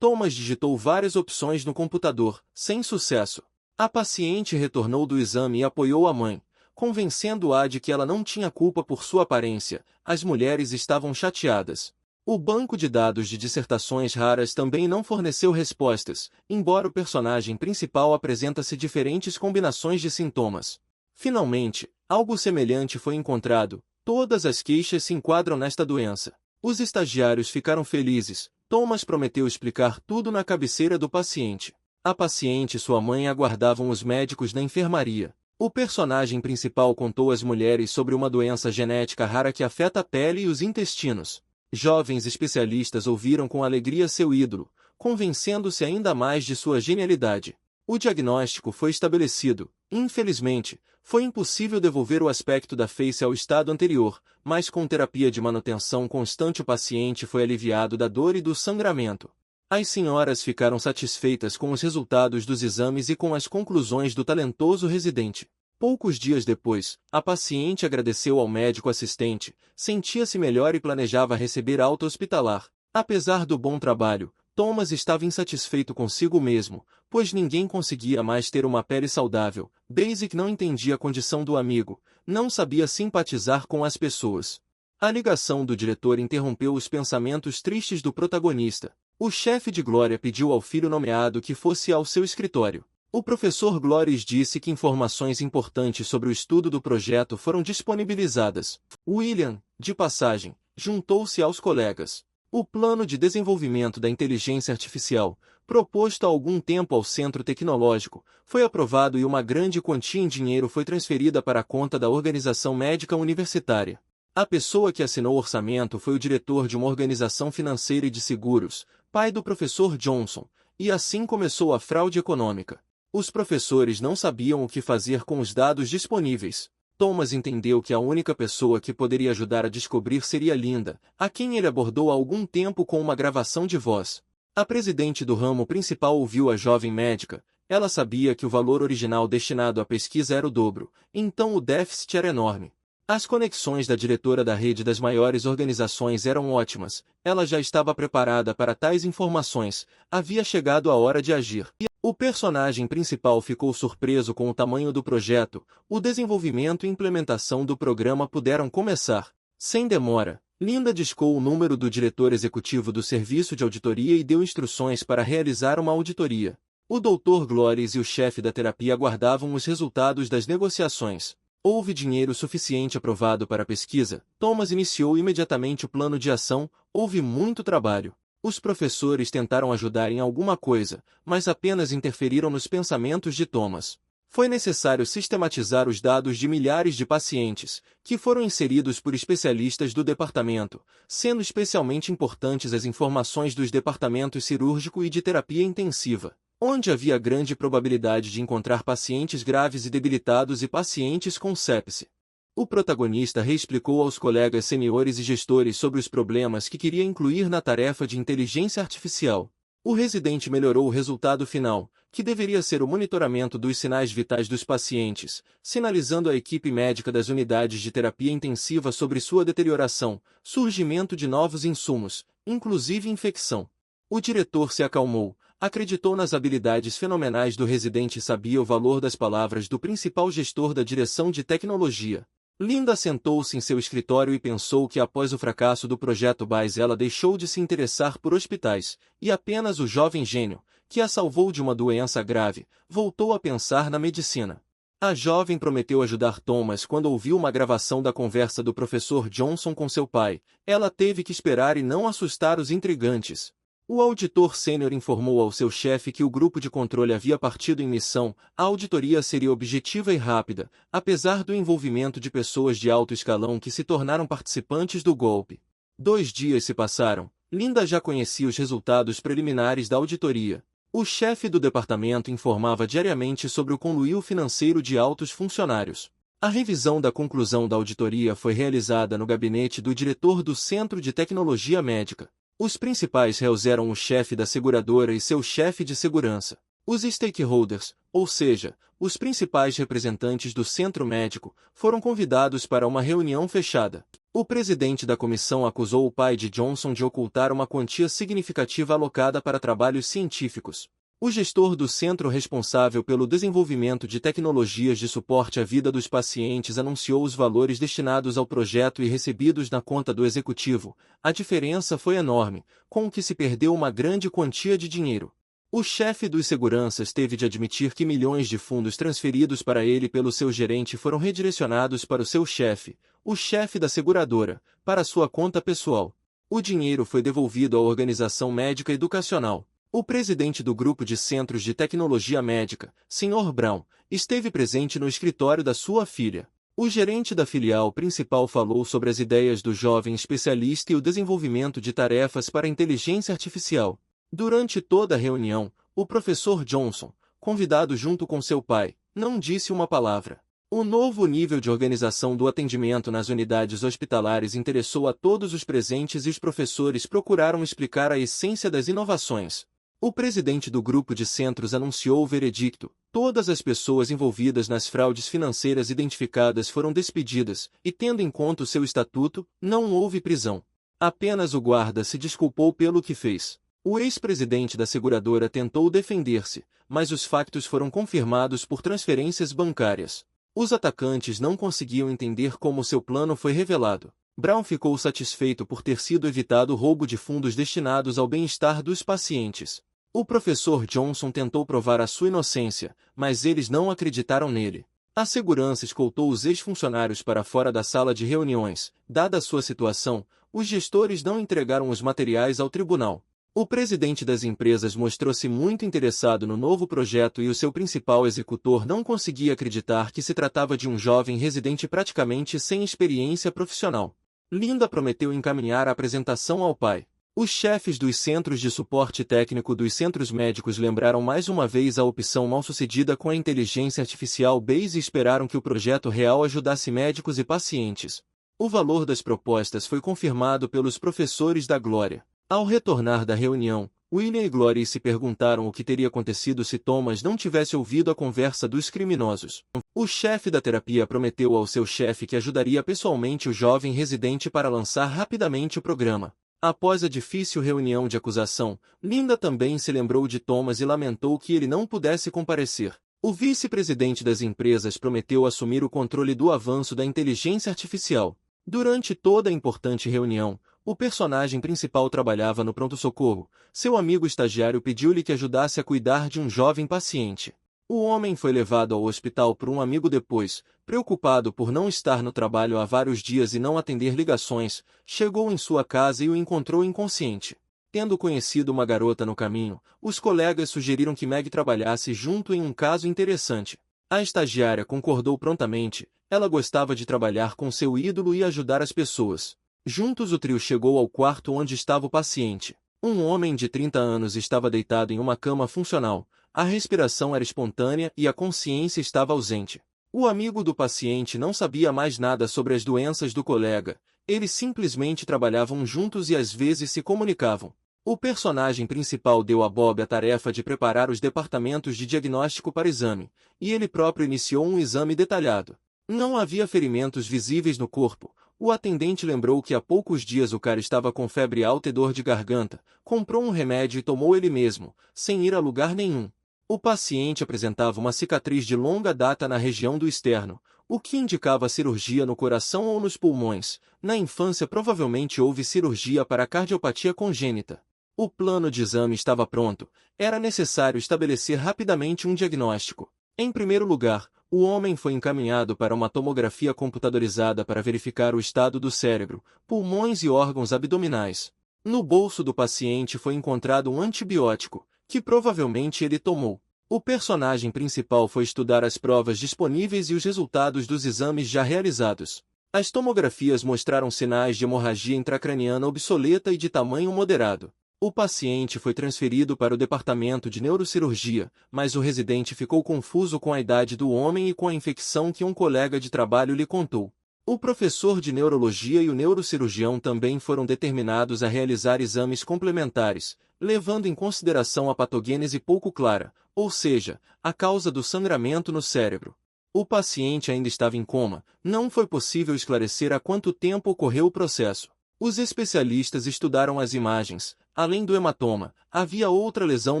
Thomas digitou várias opções no computador, sem sucesso. A paciente retornou do exame e apoiou a mãe, convencendo-a de que ela não tinha culpa por sua aparência. As mulheres estavam chateadas. O banco de dados de dissertações raras também não forneceu respostas, embora o personagem principal apresentasse diferentes combinações de sintomas. Finalmente, algo semelhante foi encontrado. Todas as queixas se enquadram nesta doença. Os estagiários ficaram felizes. Thomas prometeu explicar tudo na cabeceira do paciente. A paciente e sua mãe aguardavam os médicos na enfermaria. O personagem principal contou às mulheres sobre uma doença genética rara que afeta a pele e os intestinos. Jovens especialistas ouviram com alegria seu ídolo, convencendo-se ainda mais de sua genialidade. O diagnóstico foi estabelecido. Infelizmente, foi impossível devolver o aspecto da face ao estado anterior, mas com terapia de manutenção constante o paciente foi aliviado da dor e do sangramento. As senhoras ficaram satisfeitas com os resultados dos exames e com as conclusões do talentoso residente. Poucos dias depois, a paciente agradeceu ao médico assistente, sentia-se melhor e planejava receber alta hospitalar. Apesar do bom trabalho, Thomas estava insatisfeito consigo mesmo, pois ninguém conseguia mais ter uma pele saudável. Basic não entendia a condição do amigo, não sabia simpatizar com as pessoas. A ligação do diretor interrompeu os pensamentos tristes do protagonista. O chefe de Glória pediu ao filho nomeado que fosse ao seu escritório. O professor Glóris disse que informações importantes sobre o estudo do projeto foram disponibilizadas. William, de passagem, juntou-se aos colegas. O plano de desenvolvimento da inteligência artificial, proposto há algum tempo ao Centro Tecnológico, foi aprovado e uma grande quantia em dinheiro foi transferida para a conta da Organização Médica Universitária. A pessoa que assinou o orçamento foi o diretor de uma organização financeira e de seguros, pai do professor Johnson, e assim começou a fraude econômica. Os professores não sabiam o que fazer com os dados disponíveis. Thomas entendeu que a única pessoa que poderia ajudar a descobrir seria Linda, a quem ele abordou há algum tempo com uma gravação de voz. A presidente do ramo principal ouviu a jovem médica. Ela sabia que o valor original destinado à pesquisa era o dobro, então o déficit era enorme. As conexões da diretora da rede das maiores organizações eram ótimas. Ela já estava preparada para tais informações. Havia chegado a hora de agir. O personagem principal ficou surpreso com o tamanho do projeto. O desenvolvimento e implementação do programa puderam começar. Sem demora, Linda discou o número do diretor executivo do serviço de auditoria e deu instruções para realizar uma auditoria. O Dr. Glóris e o chefe da terapia aguardavam os resultados das negociações. Houve dinheiro suficiente aprovado para a pesquisa. Thomas iniciou imediatamente o plano de ação. Houve muito trabalho. Os professores tentaram ajudar em alguma coisa, mas apenas interferiram nos pensamentos de Thomas. Foi necessário sistematizar os dados de milhares de pacientes, que foram inseridos por especialistas do departamento, sendo especialmente importantes as informações dos departamentos cirúrgico e de terapia intensiva, onde havia grande probabilidade de encontrar pacientes graves e debilitados e pacientes com sepse. O protagonista reexplicou aos colegas seniores e gestores sobre os problemas que queria incluir na tarefa de inteligência artificial. O residente melhorou o resultado final, que deveria ser o monitoramento dos sinais vitais dos pacientes, sinalizando à equipe médica das unidades de terapia intensiva sobre sua deterioração, surgimento de novos insumos, inclusive infecção. O diretor se acalmou, acreditou nas habilidades fenomenais do residente e sabia o valor das palavras do principal gestor da direção de tecnologia. Linda sentou-se em seu escritório e pensou que após o fracasso do projeto BAIS ela deixou de se interessar por hospitais, e apenas o jovem gênio, que a salvou de uma doença grave, voltou a pensar na medicina. A jovem prometeu ajudar Thomas quando ouviu uma gravação da conversa do professor Johnson com seu pai. Ela teve que esperar e não assustar os intrigantes. O auditor sênior informou ao seu chefe que o grupo de controle havia partido em missão. A auditoria seria objetiva e rápida, apesar do envolvimento de pessoas de alto escalão que se tornaram participantes do golpe. 2 dias se passaram. Linda já conhecia os resultados preliminares da auditoria. O chefe do departamento informava diariamente sobre o conluio financeiro de altos funcionários. A revisão da conclusão da auditoria foi realizada no gabinete do diretor do Centro de Tecnologia Médica. Os principais réus eram o chefe da seguradora e seu chefe de segurança. Os stakeholders, ou seja, os principais representantes do centro médico, foram convidados para uma reunião fechada. O presidente da comissão acusou o pai de Johnson de ocultar uma quantia significativa alocada para trabalhos científicos. O gestor do centro responsável pelo desenvolvimento de tecnologias de suporte à vida dos pacientes anunciou os valores destinados ao projeto e recebidos na conta do executivo. A diferença foi enorme, com o que se perdeu uma grande quantia de dinheiro. O chefe dos seguranças teve de admitir que milhões de fundos transferidos para ele pelo seu gerente foram redirecionados para o seu chefe, o chefe da seguradora, para sua conta pessoal. O dinheiro foi devolvido à organização médica educacional. O presidente do grupo de centros de tecnologia médica, Sr. Brown, esteve presente no escritório da sua filha. O gerente da filial principal falou sobre as ideias do jovem especialista e o desenvolvimento de tarefas para inteligência artificial. Durante toda a reunião, o professor Johnson, convidado junto com seu pai, não disse uma palavra. O novo nível de organização do atendimento nas unidades hospitalares interessou a todos os presentes e os professores procuraram explicar a essência das inovações. O presidente do grupo de centros anunciou o veredicto. Todas as pessoas envolvidas nas fraudes financeiras identificadas foram despedidas, e tendo em conta o seu estatuto, não houve prisão. Apenas o guarda se desculpou pelo que fez. O ex-presidente da seguradora tentou defender-se, mas os factos foram confirmados por transferências bancárias. Os atacantes não conseguiam entender como seu plano foi revelado. Brown ficou satisfeito por ter sido evitado o roubo de fundos destinados ao bem-estar dos pacientes. O professor Johnson tentou provar a sua inocência, mas eles não acreditaram nele. A segurança escoltou os ex-funcionários para fora da sala de reuniões. Dada a sua situação, os gestores não entregaram os materiais ao tribunal. O presidente das empresas mostrou-se muito interessado no novo projeto e o seu principal executor não conseguia acreditar que se tratava de um jovem residente praticamente sem experiência profissional. Linda prometeu encaminhar a apresentação ao pai. Os chefes dos centros de suporte técnico dos centros médicos lembraram mais uma vez a opção mal-sucedida com a inteligência artificial BAIS e esperaram que o projeto real ajudasse médicos e pacientes. O valor das propostas foi confirmado pelos professores da Glória. Ao retornar da reunião, William e Glory se perguntaram o que teria acontecido se Thomas não tivesse ouvido a conversa dos criminosos. O chefe da terapia prometeu ao seu chefe que ajudaria pessoalmente o jovem residente para lançar rapidamente o programa. Após a difícil reunião de acusação, Linda também se lembrou de Thomas e lamentou que ele não pudesse comparecer. O vice-presidente das empresas prometeu assumir o controle do avanço da inteligência artificial. Durante toda a importante reunião, o personagem principal trabalhava no pronto-socorro. Seu amigo estagiário pediu-lhe que ajudasse a cuidar de um jovem paciente. O homem foi levado ao hospital por um amigo depois, preocupado por não estar no trabalho há vários dias e não atender ligações, chegou em sua casa e o encontrou inconsciente. Tendo conhecido uma garota no caminho, os colegas sugeriram que Meg trabalhasse junto em um caso interessante. A estagiária concordou prontamente, ela gostava de trabalhar com seu ídolo e ajudar as pessoas. Juntos o trio chegou ao quarto onde estava o paciente. Um homem de 30 anos estava deitado em uma cama funcional, a respiração era espontânea e a consciência estava ausente. O amigo do paciente não sabia mais nada sobre as doenças do colega, eles simplesmente trabalhavam juntos e às vezes se comunicavam. O personagem principal deu a Bob a tarefa de preparar os departamentos de diagnóstico para exame, e ele próprio iniciou um exame detalhado. Não havia ferimentos visíveis no corpo. O atendente lembrou que há poucos dias o cara estava com febre alta e dor de garganta, comprou um remédio e tomou ele mesmo, sem ir a lugar nenhum. O paciente apresentava uma cicatriz de longa data na região do externo, o que indicava cirurgia no coração ou nos pulmões. Na infância provavelmente houve cirurgia para cardiopatia congênita. O plano de exame estava pronto, era necessário estabelecer rapidamente um diagnóstico. Em primeiro lugar, o homem foi encaminhado para uma tomografia computadorizada para verificar o estado do cérebro, pulmões e órgãos abdominais. No bolso do paciente foi encontrado um antibiótico, que provavelmente ele tomou. O personagem principal foi estudar as provas disponíveis e os resultados dos exames já realizados. As tomografias mostraram sinais de hemorragia intracraniana obsoleta e de tamanho moderado. O paciente foi transferido para o departamento de neurocirurgia, mas o residente ficou confuso com a idade do homem e com a infecção que um colega de trabalho lhe contou. O professor de neurologia e o neurocirurgião também foram determinados a realizar exames complementares, levando em consideração a patogênese pouco clara, ou seja, a causa do sangramento no cérebro. O paciente ainda estava em coma, não foi possível esclarecer há quanto tempo ocorreu o processo. Os especialistas estudaram as imagens. Além do hematoma, havia outra lesão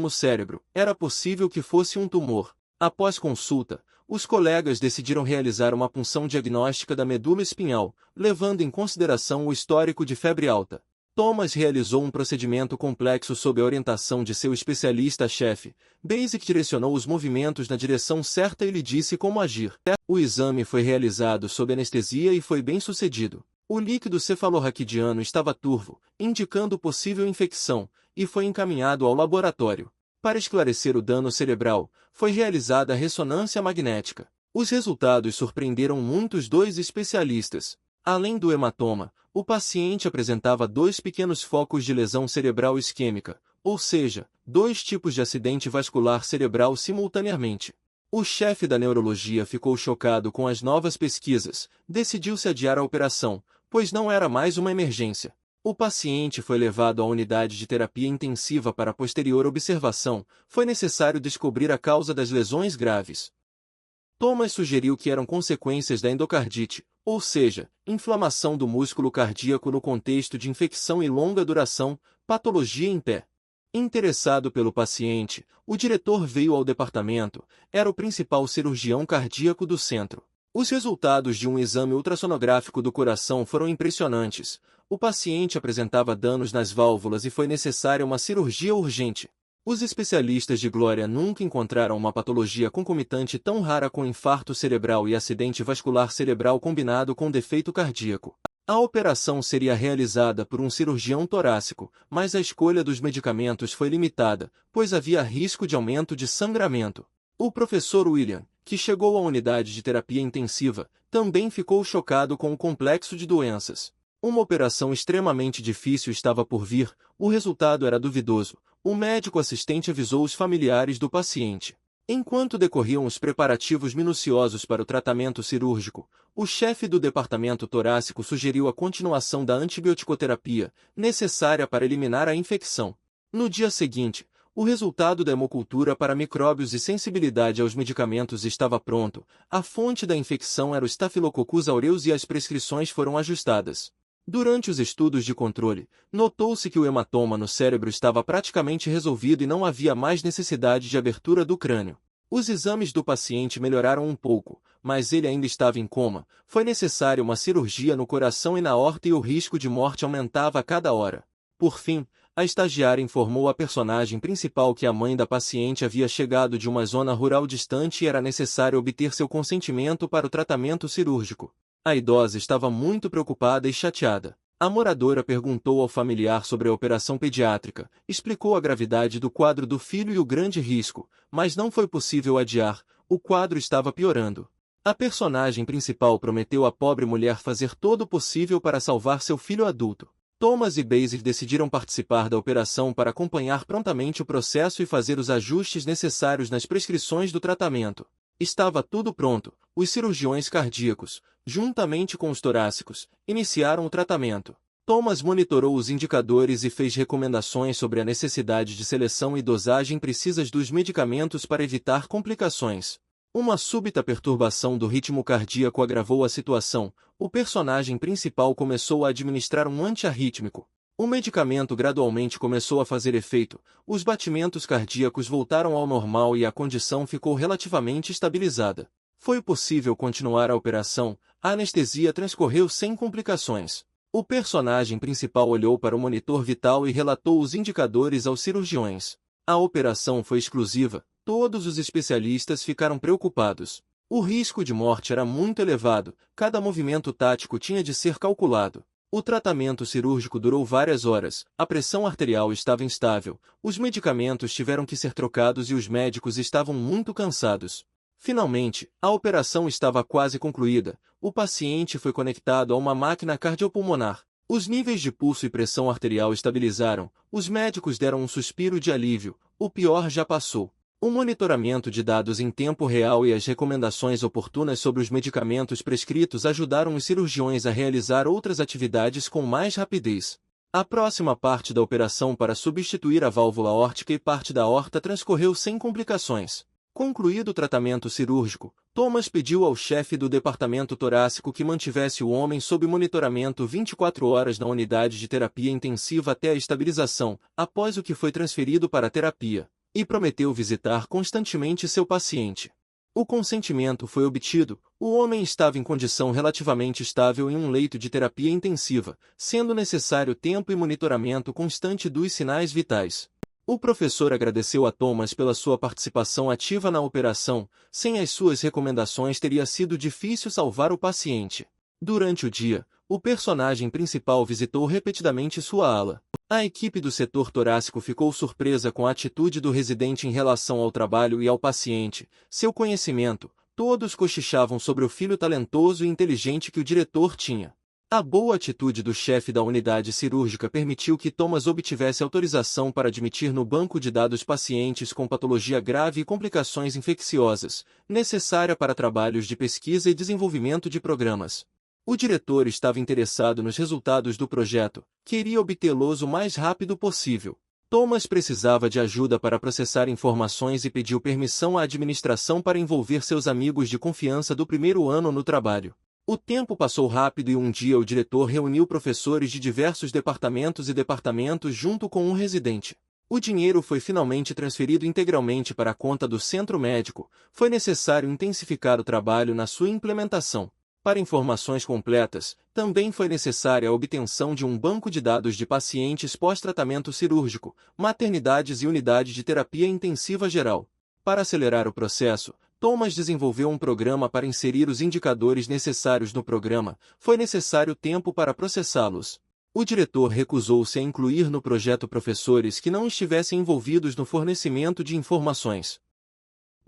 no cérebro. Era possível que fosse um tumor. Após consulta, os colegas decidiram realizar uma punção diagnóstica da medula espinhal, levando em consideração o histórico de febre alta. Thomas realizou um procedimento complexo sob a orientação de seu especialista-chefe. Basic direcionou os movimentos na direção certa e lhe disse como agir. O exame foi realizado sob anestesia e foi bem sucedido. O líquido cefalorraquidiano estava turvo, indicando possível infecção, e foi encaminhado ao laboratório. Para esclarecer o dano cerebral, foi realizada a ressonância magnética. Os resultados surpreenderam muitos dois especialistas. Além do hematoma, o paciente apresentava 2 pequenos focos de lesão cerebral isquêmica, ou seja, 2 tipos de acidente vascular cerebral simultaneamente. O chefe da neurologia ficou chocado com as novas pesquisas, decidiu-se adiar a operação, pois não era mais uma emergência. O paciente foi levado à unidade de terapia intensiva para posterior observação, foi necessário descobrir a causa das lesões graves. Thomas sugeriu que eram consequências da endocardite, ou seja, inflamação do músculo cardíaco no contexto de infecção e longa duração, patologia em pé. Interessado pelo paciente, o diretor veio ao departamento, era o principal cirurgião cardíaco do centro. Os resultados de um exame ultrassonográfico do coração foram impressionantes. O paciente apresentava danos nas válvulas e foi necessária uma cirurgia urgente. Os especialistas de Glória nunca encontraram uma patologia concomitante tão rara com infarto cerebral e acidente vascular cerebral combinado com defeito cardíaco. A operação seria realizada por um cirurgião torácico, mas a escolha dos medicamentos foi limitada, pois havia risco de aumento de sangramento. O professor William, que chegou à unidade de terapia intensiva, também ficou chocado com o complexo de doenças. Uma operação extremamente difícil estava por vir, o resultado era duvidoso. O médico assistente avisou os familiares do paciente. Enquanto decorriam os preparativos minuciosos para o tratamento cirúrgico, o chefe do departamento torácico sugeriu a continuação da antibioticoterapia, necessária para eliminar a infecção. No dia seguinte, o resultado da hemocultura para micróbios e sensibilidade aos medicamentos estava pronto, a fonte da infecção era o Staphylococcus aureus e as prescrições foram ajustadas. Durante os estudos de controle, notou-se que o hematoma no cérebro estava praticamente resolvido e não havia mais necessidade de abertura do crânio. Os exames do paciente melhoraram um pouco, mas ele ainda estava em coma, foi necessária uma cirurgia no coração e na aorta e o risco de morte aumentava a cada hora. Por fim, a estagiária informou a personagem principal que a mãe da paciente havia chegado de uma zona rural distante e era necessário obter seu consentimento para o tratamento cirúrgico. A idosa estava muito preocupada e chateada. A moradora perguntou ao familiar sobre a operação pediátrica, explicou a gravidade do quadro do filho e o grande risco, mas não foi possível adiar. O quadro estava piorando. A personagem principal prometeu à pobre mulher fazer todo o possível para salvar seu filho adulto. Thomas e Basil decidiram participar da operação para acompanhar prontamente o processo e fazer os ajustes necessários nas prescrições do tratamento. Estava tudo pronto. Os cirurgiões cardíacos, juntamente com os torácicos, iniciaram o tratamento. Thomas monitorou os indicadores e fez recomendações sobre a necessidade de seleção e dosagem precisas dos medicamentos para evitar complicações. Uma súbita perturbação do ritmo cardíaco agravou a situação. O personagem principal começou a administrar um antiarrítmico. O medicamento gradualmente começou a fazer efeito, os batimentos cardíacos voltaram ao normal e a condição ficou relativamente estabilizada. Foi possível continuar a operação, a anestesia transcorreu sem complicações. O personagem principal olhou para o monitor vital e relatou os indicadores aos cirurgiões. A operação foi exclusiva, todos os especialistas ficaram preocupados. O risco de morte era muito elevado, cada movimento tático tinha de ser calculado. O tratamento cirúrgico durou várias horas, a pressão arterial estava instável, os medicamentos tiveram que ser trocados e os médicos estavam muito cansados. Finalmente, a operação estava quase concluída, o paciente foi conectado a uma máquina cardiopulmonar. Os níveis de pulso e pressão arterial estabilizaram, os médicos deram um suspiro de alívio, o pior já passou. O monitoramento de dados em tempo real e as recomendações oportunas sobre os medicamentos prescritos ajudaram os cirurgiões a realizar outras atividades com mais rapidez. A próxima parte da operação para substituir a válvula aórtica e parte da aorta transcorreu sem complicações. Concluído o tratamento cirúrgico, Thomas pediu ao chefe do departamento torácico que mantivesse o homem sob monitoramento 24 horas na unidade de terapia intensiva até a estabilização, após o que foi transferido para a terapia, e prometeu visitar constantemente seu paciente. O consentimento foi obtido, o homem estava em condição relativamente estável em um leito de terapia intensiva, sendo necessário tempo e monitoramento constante dos sinais vitais. O professor agradeceu a Thomas pela sua participação ativa na operação, sem as suas recomendações teria sido difícil salvar o paciente. Durante o dia, o personagem principal visitou repetidamente sua ala. A equipe do setor torácico ficou surpresa com a atitude do residente em relação ao trabalho e ao paciente, seu conhecimento, todos cochichavam sobre o filho talentoso e inteligente que o diretor tinha. A boa atitude do chefe da unidade cirúrgica permitiu que Thomas obtivesse autorização para admitir no banco de dados pacientes com patologia grave e complicações infecciosas, necessária para trabalhos de pesquisa e desenvolvimento de programas. O diretor estava interessado nos resultados do projeto, queria obtê-los o mais rápido possível. Thomas precisava de ajuda para processar informações e pediu permissão à administração para envolver seus amigos de confiança do primeiro ano no trabalho. O tempo passou rápido e um dia o diretor reuniu professores de diversos departamentos junto com um residente. O dinheiro foi finalmente transferido integralmente para a conta do centro médico, foi necessário intensificar o trabalho na sua implementação. Para informações completas, também foi necessária a obtenção de um banco de dados de pacientes pós-tratamento cirúrgico, maternidades e unidade de terapia intensiva geral. Para acelerar o processo, Thomas desenvolveu um programa para inserir os indicadores necessários no programa, foi necessário tempo para processá-los. O diretor recusou-se a incluir no projeto professores que não estivessem envolvidos no fornecimento de informações.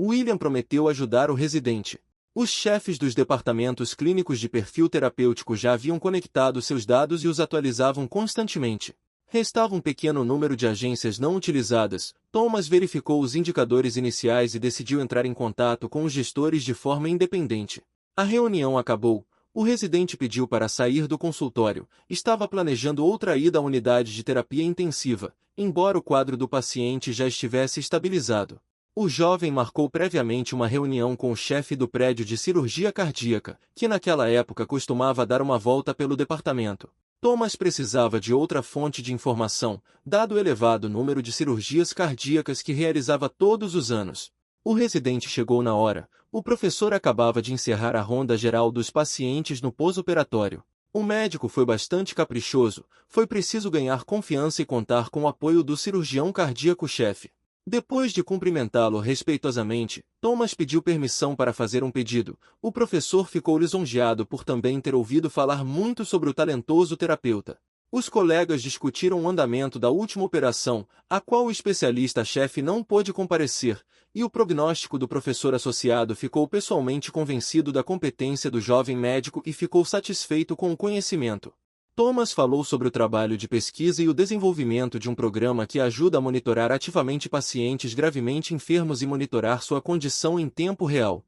William prometeu ajudar o residente. Os chefes dos departamentos clínicos de perfil terapêutico já haviam conectado seus dados e os atualizavam constantemente. Restava um pequeno número de agências não utilizadas. Thomas verificou os indicadores iniciais e decidiu entrar em contato com os gestores de forma independente. A reunião acabou. O residente pediu para sair do consultório. Estava planejando outra ida à unidade de terapia intensiva, embora o quadro do paciente já estivesse estabilizado. O jovem marcou previamente uma reunião com o chefe do prédio de cirurgia cardíaca, que naquela época costumava dar uma volta pelo departamento. Thomas precisava de outra fonte de informação, dado o elevado número de cirurgias cardíacas que realizava todos os anos. O residente chegou na hora. O professor acabava de encerrar a ronda geral dos pacientes no pós-operatório. O médico foi bastante caprichoso, foi preciso ganhar confiança e contar com o apoio do cirurgião cardíaco-chefe. Depois de cumprimentá-lo respeitosamente, Thomas pediu permissão para fazer um pedido. O professor ficou lisonjeado por também ter ouvido falar muito sobre o talentoso terapeuta. Os colegas discutiram o andamento da última operação, a qual o especialista-chefe não pôde comparecer, e o prognóstico do professor associado ficou pessoalmente convencido da competência do jovem médico e ficou satisfeito com o conhecimento. Thomas falou sobre o trabalho de pesquisa e o desenvolvimento de um programa que ajuda a monitorar ativamente pacientes gravemente enfermos e monitorar sua condição em tempo real.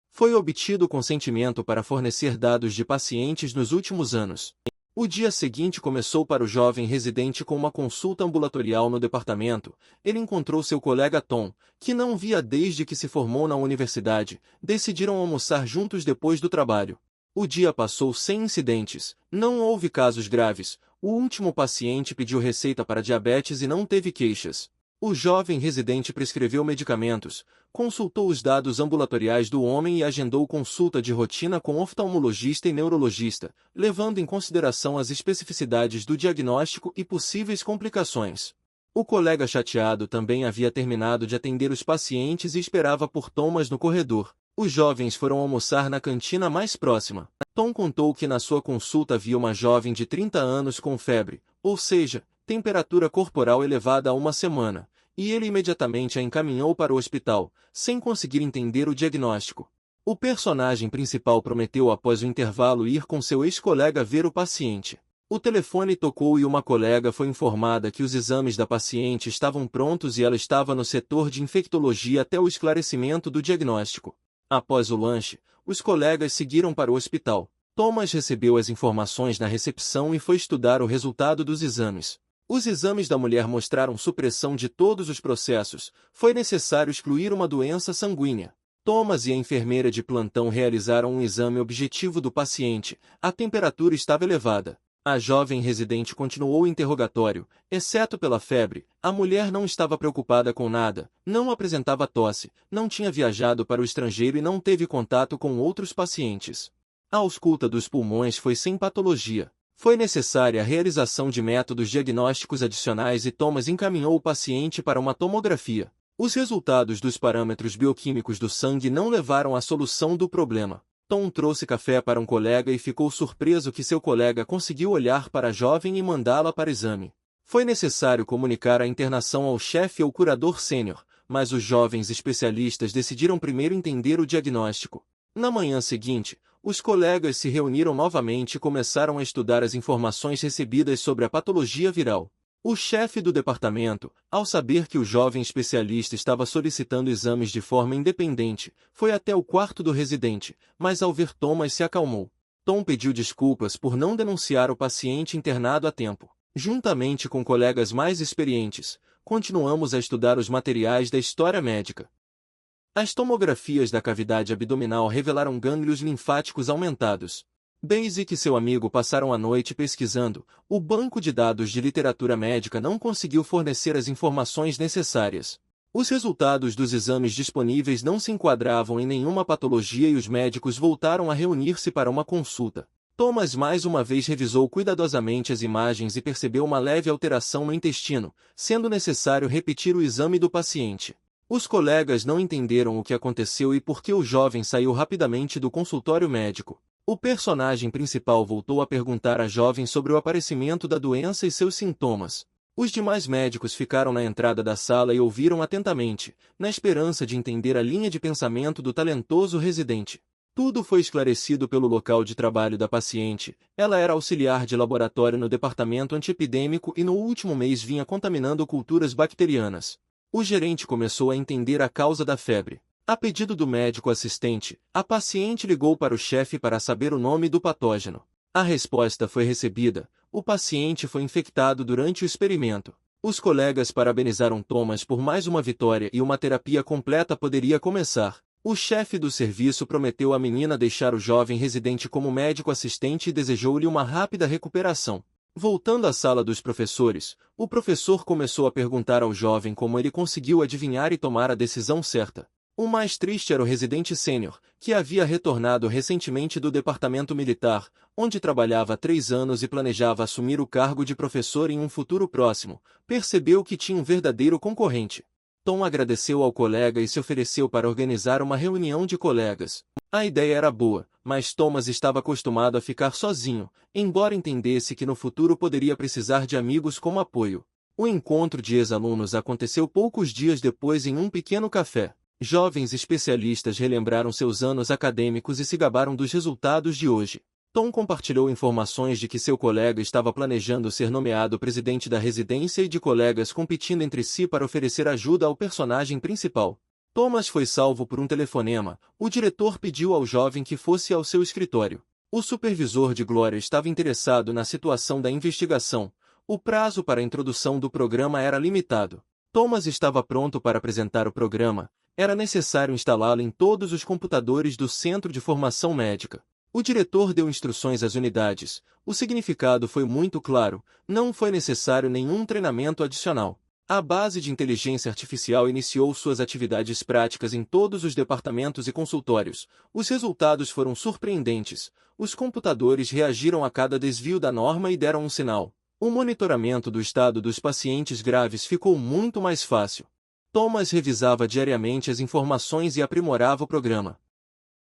Foi obtido consentimento para fornecer dados de pacientes nos últimos anos. O dia seguinte começou para o jovem residente com uma consulta ambulatorial no departamento. Ele encontrou seu colega Tom, que não via desde que se formou na universidade. Decidiram almoçar juntos depois do trabalho. O dia passou sem incidentes, não houve casos graves. O último paciente pediu receita para diabetes e não teve queixas. O jovem residente prescreveu medicamentos, consultou os dados ambulatoriais do homem e agendou consulta de rotina com oftalmologista e neurologista, levando em consideração as especificidades do diagnóstico e possíveis complicações. O colega chateado também havia terminado de atender os pacientes e esperava por Thomas no corredor. Os jovens foram almoçar na cantina mais próxima. Tom contou que na sua consulta havia uma jovem de 30 anos com febre, ou seja, temperatura corporal elevada há uma semana, e ele imediatamente a encaminhou para o hospital, sem conseguir entender o diagnóstico. O personagem principal prometeu após o intervalo ir com seu ex-colega ver o paciente. O telefone tocou e uma colega foi informada que os exames da paciente estavam prontos e ela estava no setor de infectologia até o esclarecimento do diagnóstico. Após o lanche, os colegas seguiram para o hospital. Thomas recebeu as informações na recepção e foi estudar o resultado dos exames. Os exames da mulher mostraram supressão de todos os processos. Foi necessário excluir uma doença sanguínea. Thomas e a enfermeira de plantão realizaram um exame objetivo do paciente. A temperatura estava elevada. A jovem residente continuou o interrogatório, exceto pela febre. A mulher não estava preocupada com nada, não apresentava tosse, não tinha viajado para o estrangeiro e não teve contato com outros pacientes. A ausculta dos pulmões foi sem patologia. Foi necessária a realização de métodos diagnósticos adicionais e Thomas encaminhou o paciente para uma tomografia. Os resultados dos parâmetros bioquímicos do sangue não levaram à solução do problema. Tom trouxe café para um colega e ficou surpreso que seu colega conseguiu olhar para a jovem e mandá-la para exame. Foi necessário comunicar a internação ao chefe ou curador sênior, mas os jovens especialistas decidiram primeiro entender o diagnóstico. Na manhã seguinte, os colegas se reuniram novamente e começaram a estudar as informações recebidas sobre a patologia viral. O chefe do departamento, ao saber que o jovem especialista estava solicitando exames de forma independente, foi até o quarto do residente, mas ao ver Thomas se acalmou. Tom pediu desculpas por não denunciar o paciente internado a tempo. Juntamente com colegas mais experientes, continuamos a estudar os materiais da história médica. As tomografias da cavidade abdominal revelaram gânglios linfáticos aumentados. Basic e seu amigo passaram a noite pesquisando. O banco de dados de literatura médica não conseguiu fornecer as informações necessárias. Os resultados dos exames disponíveis não se enquadravam em nenhuma patologia e os médicos voltaram a reunir-se para uma consulta. Thomas mais uma vez revisou cuidadosamente as imagens e percebeu uma leve alteração no intestino, sendo necessário repetir o exame do paciente. Os colegas não entenderam o que aconteceu e por que o jovem saiu rapidamente do consultório médico. O personagem principal voltou a perguntar à jovem sobre o aparecimento da doença e seus sintomas. Os demais médicos ficaram na entrada da sala e ouviram atentamente, na esperança de entender a linha de pensamento do talentoso residente. Tudo foi esclarecido pelo local de trabalho da paciente. Ela era auxiliar de laboratório no departamento antiepidêmico e no último mês vinha contaminando culturas bacterianas. O gerente começou a entender a causa da febre. A pedido do médico assistente, a paciente ligou para o chefe para saber o nome do patógeno. A resposta foi recebida. O paciente foi infectado durante o experimento. Os colegas parabenizaram Thomas por mais uma vitória e uma terapia completa poderia começar. O chefe do serviço prometeu à menina deixar o jovem residente como médico assistente e desejou-lhe uma rápida recuperação. Voltando à sala dos professores, o professor começou a perguntar ao jovem como ele conseguiu adivinhar e tomar a decisão certa. O mais triste era o residente sênior, que havia retornado recentemente do departamento militar, onde trabalhava há 3 anos e planejava assumir o cargo de professor em um futuro próximo. Percebeu que tinha um verdadeiro concorrente. Tom agradeceu ao colega e se ofereceu para organizar uma reunião de colegas. A ideia era boa, mas Thomas estava acostumado a ficar sozinho, embora entendesse que no futuro poderia precisar de amigos como apoio. O encontro de ex-alunos aconteceu poucos dias depois em um pequeno café. Jovens especialistas relembraram seus anos acadêmicos e se gabaram dos resultados de hoje. Tom compartilhou informações de que seu colega estava planejando ser nomeado presidente da residência e de colegas competindo entre si para oferecer ajuda ao personagem principal. Thomas foi salvo por um telefonema. O diretor pediu ao jovem que fosse ao seu escritório. O supervisor de Glória estava interessado na situação da investigação. O prazo para a introdução do programa era limitado. Thomas estava pronto para apresentar o programa. Era necessário instalá-lo em todos os computadores do Centro de Formação Médica. O diretor deu instruções às unidades. O significado foi muito claro. Não foi necessário nenhum treinamento adicional. A base de inteligência artificial iniciou suas atividades práticas em todos os departamentos e consultórios. Os resultados foram surpreendentes. Os computadores reagiram a cada desvio da norma e deram um sinal. O monitoramento do estado dos pacientes graves ficou muito mais fácil. Thomas revisava diariamente as informações e aprimorava o programa.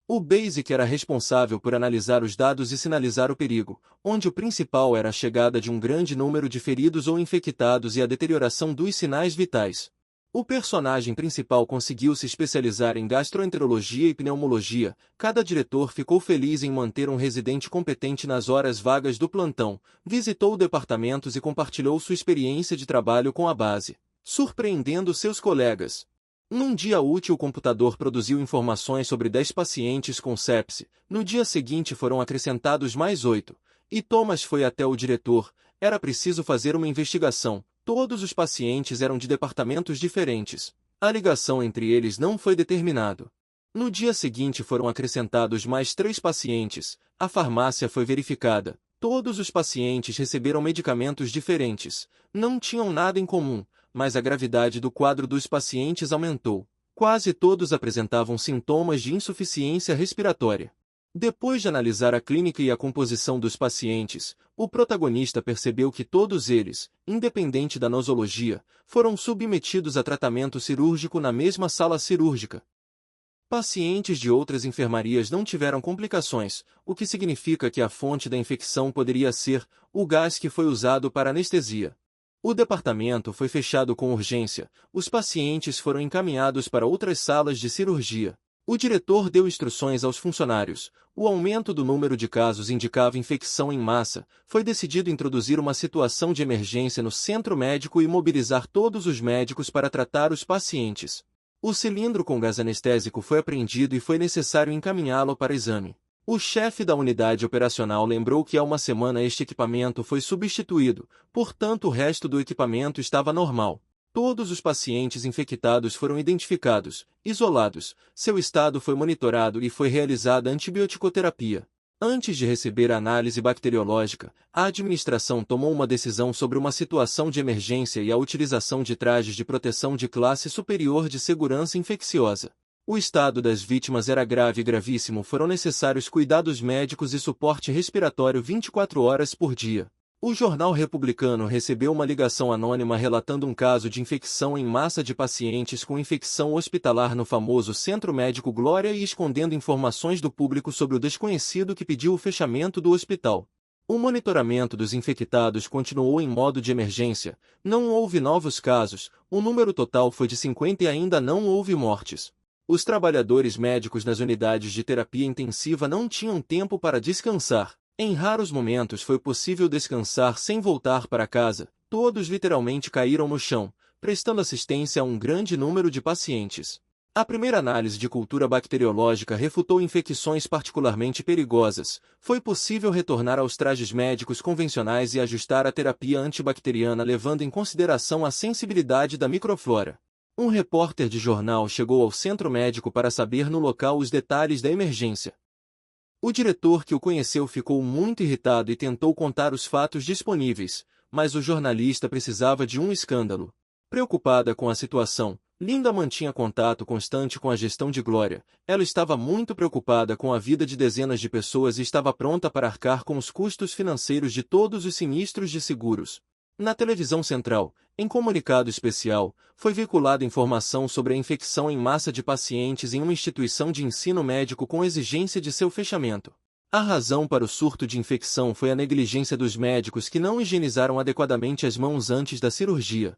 O BASIC era responsável por analisar os dados e sinalizar o perigo, onde o principal era a chegada de um grande número de feridos ou infectados e a deterioração dos sinais vitais. O personagem principal conseguiu se especializar em gastroenterologia e pneumologia. Cada diretor ficou feliz em manter um residente competente nas horas vagas do plantão, visitou departamentos e compartilhou sua experiência de trabalho com a base, surpreendendo seus colegas. Num dia útil, o computador produziu informações sobre 10 pacientes com sepse. No dia seguinte foram acrescentados mais 8. E Thomas foi até o diretor. Era preciso fazer uma investigação. Todos os pacientes eram de departamentos diferentes. A ligação entre eles não foi determinado. No dia seguinte foram acrescentados mais 3 pacientes. A farmácia foi verificada. Todos os pacientes receberam medicamentos diferentes. Não tinham nada em comum, mas a gravidade do quadro dos pacientes aumentou. Quase todos apresentavam sintomas de insuficiência respiratória. Depois de analisar a clínica e a composição dos pacientes, o protagonista percebeu que todos eles, independente da nosologia, foram submetidos a tratamento cirúrgico na mesma sala cirúrgica. Pacientes de outras enfermarias não tiveram complicações, o que significa que a fonte da infecção poderia ser o gás que foi usado para anestesia. O departamento foi fechado com urgência. Os pacientes foram encaminhados para outras salas de cirurgia. O diretor deu instruções aos funcionários. O aumento do número de casos indicava infecção em massa. Foi decidido introduzir uma situação de emergência no centro médico e mobilizar todos os médicos para tratar os pacientes. O cilindro com gás anestésico foi apreendido e foi necessário encaminhá-lo para exame. O chefe da unidade operacional lembrou que há uma semana este equipamento foi substituído, portanto o resto do equipamento estava normal. Todos os pacientes infectados foram identificados, isolados, seu estado foi monitorado e foi realizada antibioticoterapia. Antes de receber a análise bacteriológica, a administração tomou uma decisão sobre uma situação de emergência e a utilização de trajes de proteção de classe superior de segurança infecciosa. O estado das vítimas era grave e gravíssimo, foram necessários cuidados médicos e suporte respiratório 24 horas por dia. O jornal republicano recebeu uma ligação anônima relatando um caso de infecção em massa de pacientes com infecção hospitalar no famoso Centro Médico Glória e escondendo informações do público sobre o desconhecido que pediu o fechamento do hospital. O monitoramento dos infectados continuou em modo de emergência. Não houve novos casos, o número total foi de 50 e ainda não houve mortes. Os trabalhadores médicos nas unidades de terapia intensiva não tinham tempo para descansar. Em raros momentos foi possível descansar sem voltar para casa. Todos literalmente caíram no chão, prestando assistência a um grande número de pacientes. A primeira análise de cultura bacteriológica refutou infecções particularmente perigosas. Foi possível retornar aos trajes médicos convencionais e ajustar a terapia antibacteriana levando em consideração a sensibilidade da microflora. Um repórter de jornal chegou ao centro médico para saber no local os detalhes da emergência. O diretor que o conheceu ficou muito irritado e tentou contar os fatos disponíveis, mas o jornalista precisava de um escândalo. Preocupada com a situação, Linda mantinha contato constante com a gestão de Glória. Ela estava muito preocupada com a vida de dezenas de pessoas e estava pronta para arcar com os custos financeiros de todos os sinistros de seguros. Na televisão central, em comunicado especial, foi veiculada informação sobre a infecção em massa de pacientes em uma instituição de ensino médico com exigência de seu fechamento. A razão para o surto de infecção foi a negligência dos médicos que não higienizaram adequadamente as mãos antes da cirurgia.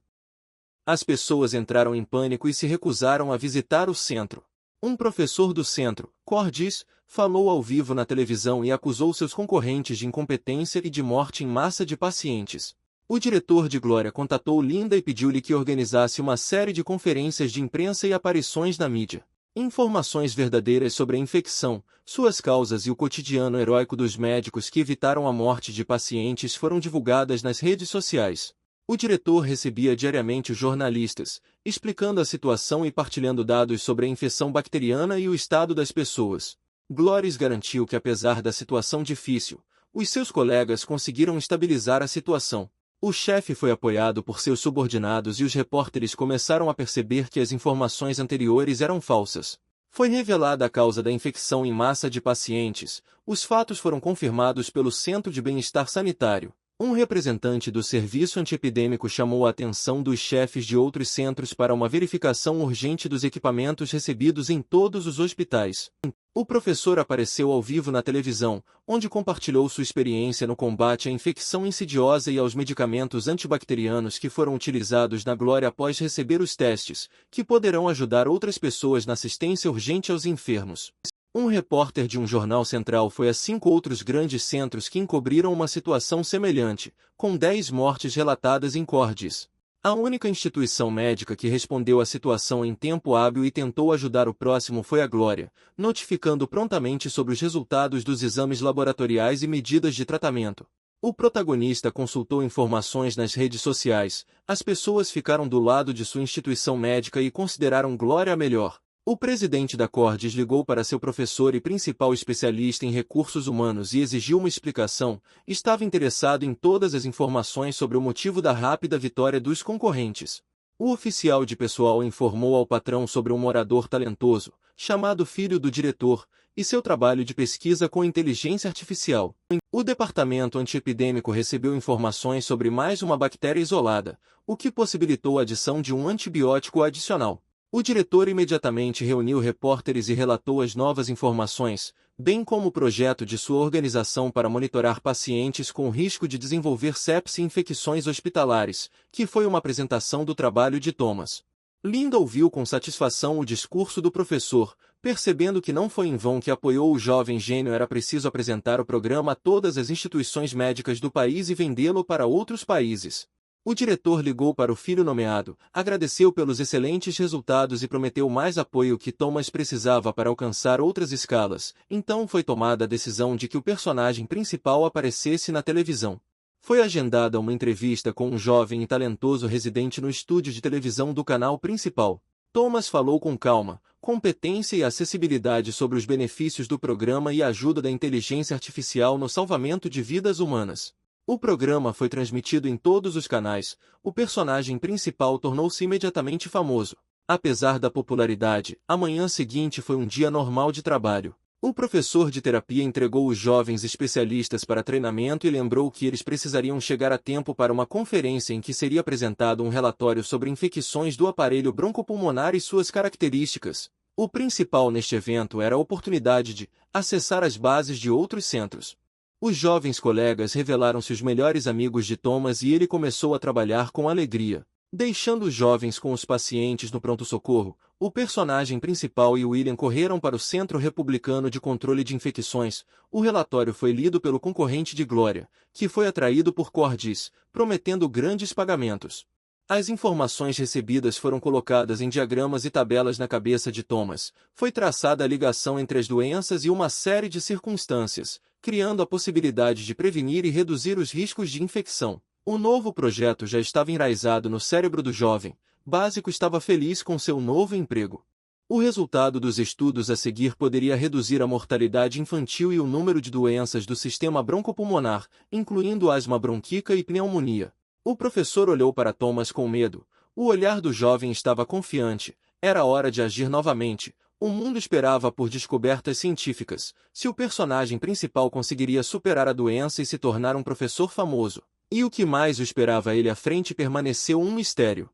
As pessoas entraram em pânico e se recusaram a visitar o centro. Um professor do centro, Cordis, falou ao vivo na televisão e acusou seus concorrentes de incompetência e de morte em massa de pacientes. O diretor de Glória contatou Linda e pediu-lhe que organizasse uma série de conferências de imprensa e aparições na mídia. Informações verdadeiras sobre a infecção, suas causas e o cotidiano heróico dos médicos que evitaram a morte de pacientes foram divulgadas nas redes sociais. O diretor recebia diariamente os jornalistas, explicando a situação e partilhando dados sobre a infecção bacteriana e o estado das pessoas. Glóris garantiu que, apesar da situação difícil, os seus colegas conseguiram estabilizar a situação. O chefe foi apoiado por seus subordinados e os repórteres começaram a perceber que as informações anteriores eram falsas. Foi revelada a causa da infecção em massa de pacientes. Os fatos foram confirmados pelo Centro de Bem-Estar Sanitário. Um representante do serviço antiepidêmico chamou a atenção dos chefes de outros centros para uma verificação urgente dos equipamentos recebidos em todos os hospitais. O professor apareceu ao vivo na televisão, onde compartilhou sua experiência no combate à infecção insidiosa e aos medicamentos antibacterianos que foram utilizados na Glória após receber os testes, que poderão ajudar outras pessoas na assistência urgente aos enfermos. Um repórter de um jornal central foi a 5 outros grandes centros que encobriram uma situação semelhante, com 10 mortes relatadas em Cordis. A única instituição médica que respondeu à situação em tempo hábil e tentou ajudar o próximo foi a Glória, notificando prontamente sobre os resultados dos exames laboratoriais e medidas de tratamento. O protagonista consultou informações nas redes sociais, as pessoas ficaram do lado de sua instituição médica e consideraram Glória a melhor. O presidente da Cordis ligou para seu professor e principal especialista em recursos humanos e exigiu uma explicação. Estava interessado em todas as informações sobre o motivo da rápida vitória dos concorrentes. O oficial de pessoal informou ao patrão sobre um morador talentoso, chamado filho do diretor, e seu trabalho de pesquisa com inteligência artificial. O departamento antiepidêmico recebeu informações sobre mais uma bactéria isolada, o que possibilitou a adição de um antibiótico adicional. O diretor imediatamente reuniu repórteres e relatou as novas informações, bem como o projeto de sua organização para monitorar pacientes com risco de desenvolver sepse e infecções hospitalares, que foi uma apresentação do trabalho de Thomas. Linda ouviu com satisfação o discurso do professor, percebendo que não foi em vão que apoiou o jovem gênio. Era preciso apresentar o programa a todas as instituições médicas do país e vendê-lo para outros países. O diretor ligou para o filho nomeado, agradeceu pelos excelentes resultados e prometeu mais apoio que Thomas precisava para alcançar outras escalas. Então foi tomada a decisão de que o personagem principal aparecesse na televisão. Foi agendada uma entrevista com um jovem e talentoso residente no estúdio de televisão do canal principal. Thomas falou com calma, competência e acessibilidade sobre os benefícios do programa e a ajuda da inteligência artificial no salvamento de vidas humanas. O programa foi transmitido em todos os canais. O personagem principal tornou-se imediatamente famoso. Apesar da popularidade, a manhã seguinte foi um dia normal de trabalho. O professor de terapia entregou os jovens especialistas para treinamento e lembrou que eles precisariam chegar a tempo para uma conferência em que seria apresentado um relatório sobre infecções do aparelho broncopulmonar e suas características. O principal neste evento era a oportunidade de acessar as bases de outros centros. Os jovens colegas revelaram-se os melhores amigos de Thomas e ele começou a trabalhar com alegria. Deixando os jovens com os pacientes no pronto-socorro, o personagem principal e William correram para o Centro Republicano de Controle de Infecções. O relatório foi lido pelo concorrente de Glória, que foi atraído por Cordis, prometendo grandes pagamentos. As informações recebidas foram colocadas em diagramas e tabelas na cabeça de Thomas. Foi traçada a ligação entre as doenças e uma série de circunstâncias, criando a possibilidade de prevenir e reduzir os riscos de infecção. O novo projeto já estava enraizado no cérebro do jovem. Básico estava feliz com seu novo emprego. O resultado dos estudos a seguir poderia reduzir a mortalidade infantil e o número de doenças do sistema broncopulmonar, incluindo asma bronquíaca e pneumonia. O professor olhou para Thomas com medo. O olhar do jovem estava confiante. Era hora de agir novamente. O mundo esperava por descobertas científicas. Se o personagem principal conseguiria superar a doença e se tornar um professor famoso. E o que mais o esperava ele à frente permaneceu um mistério.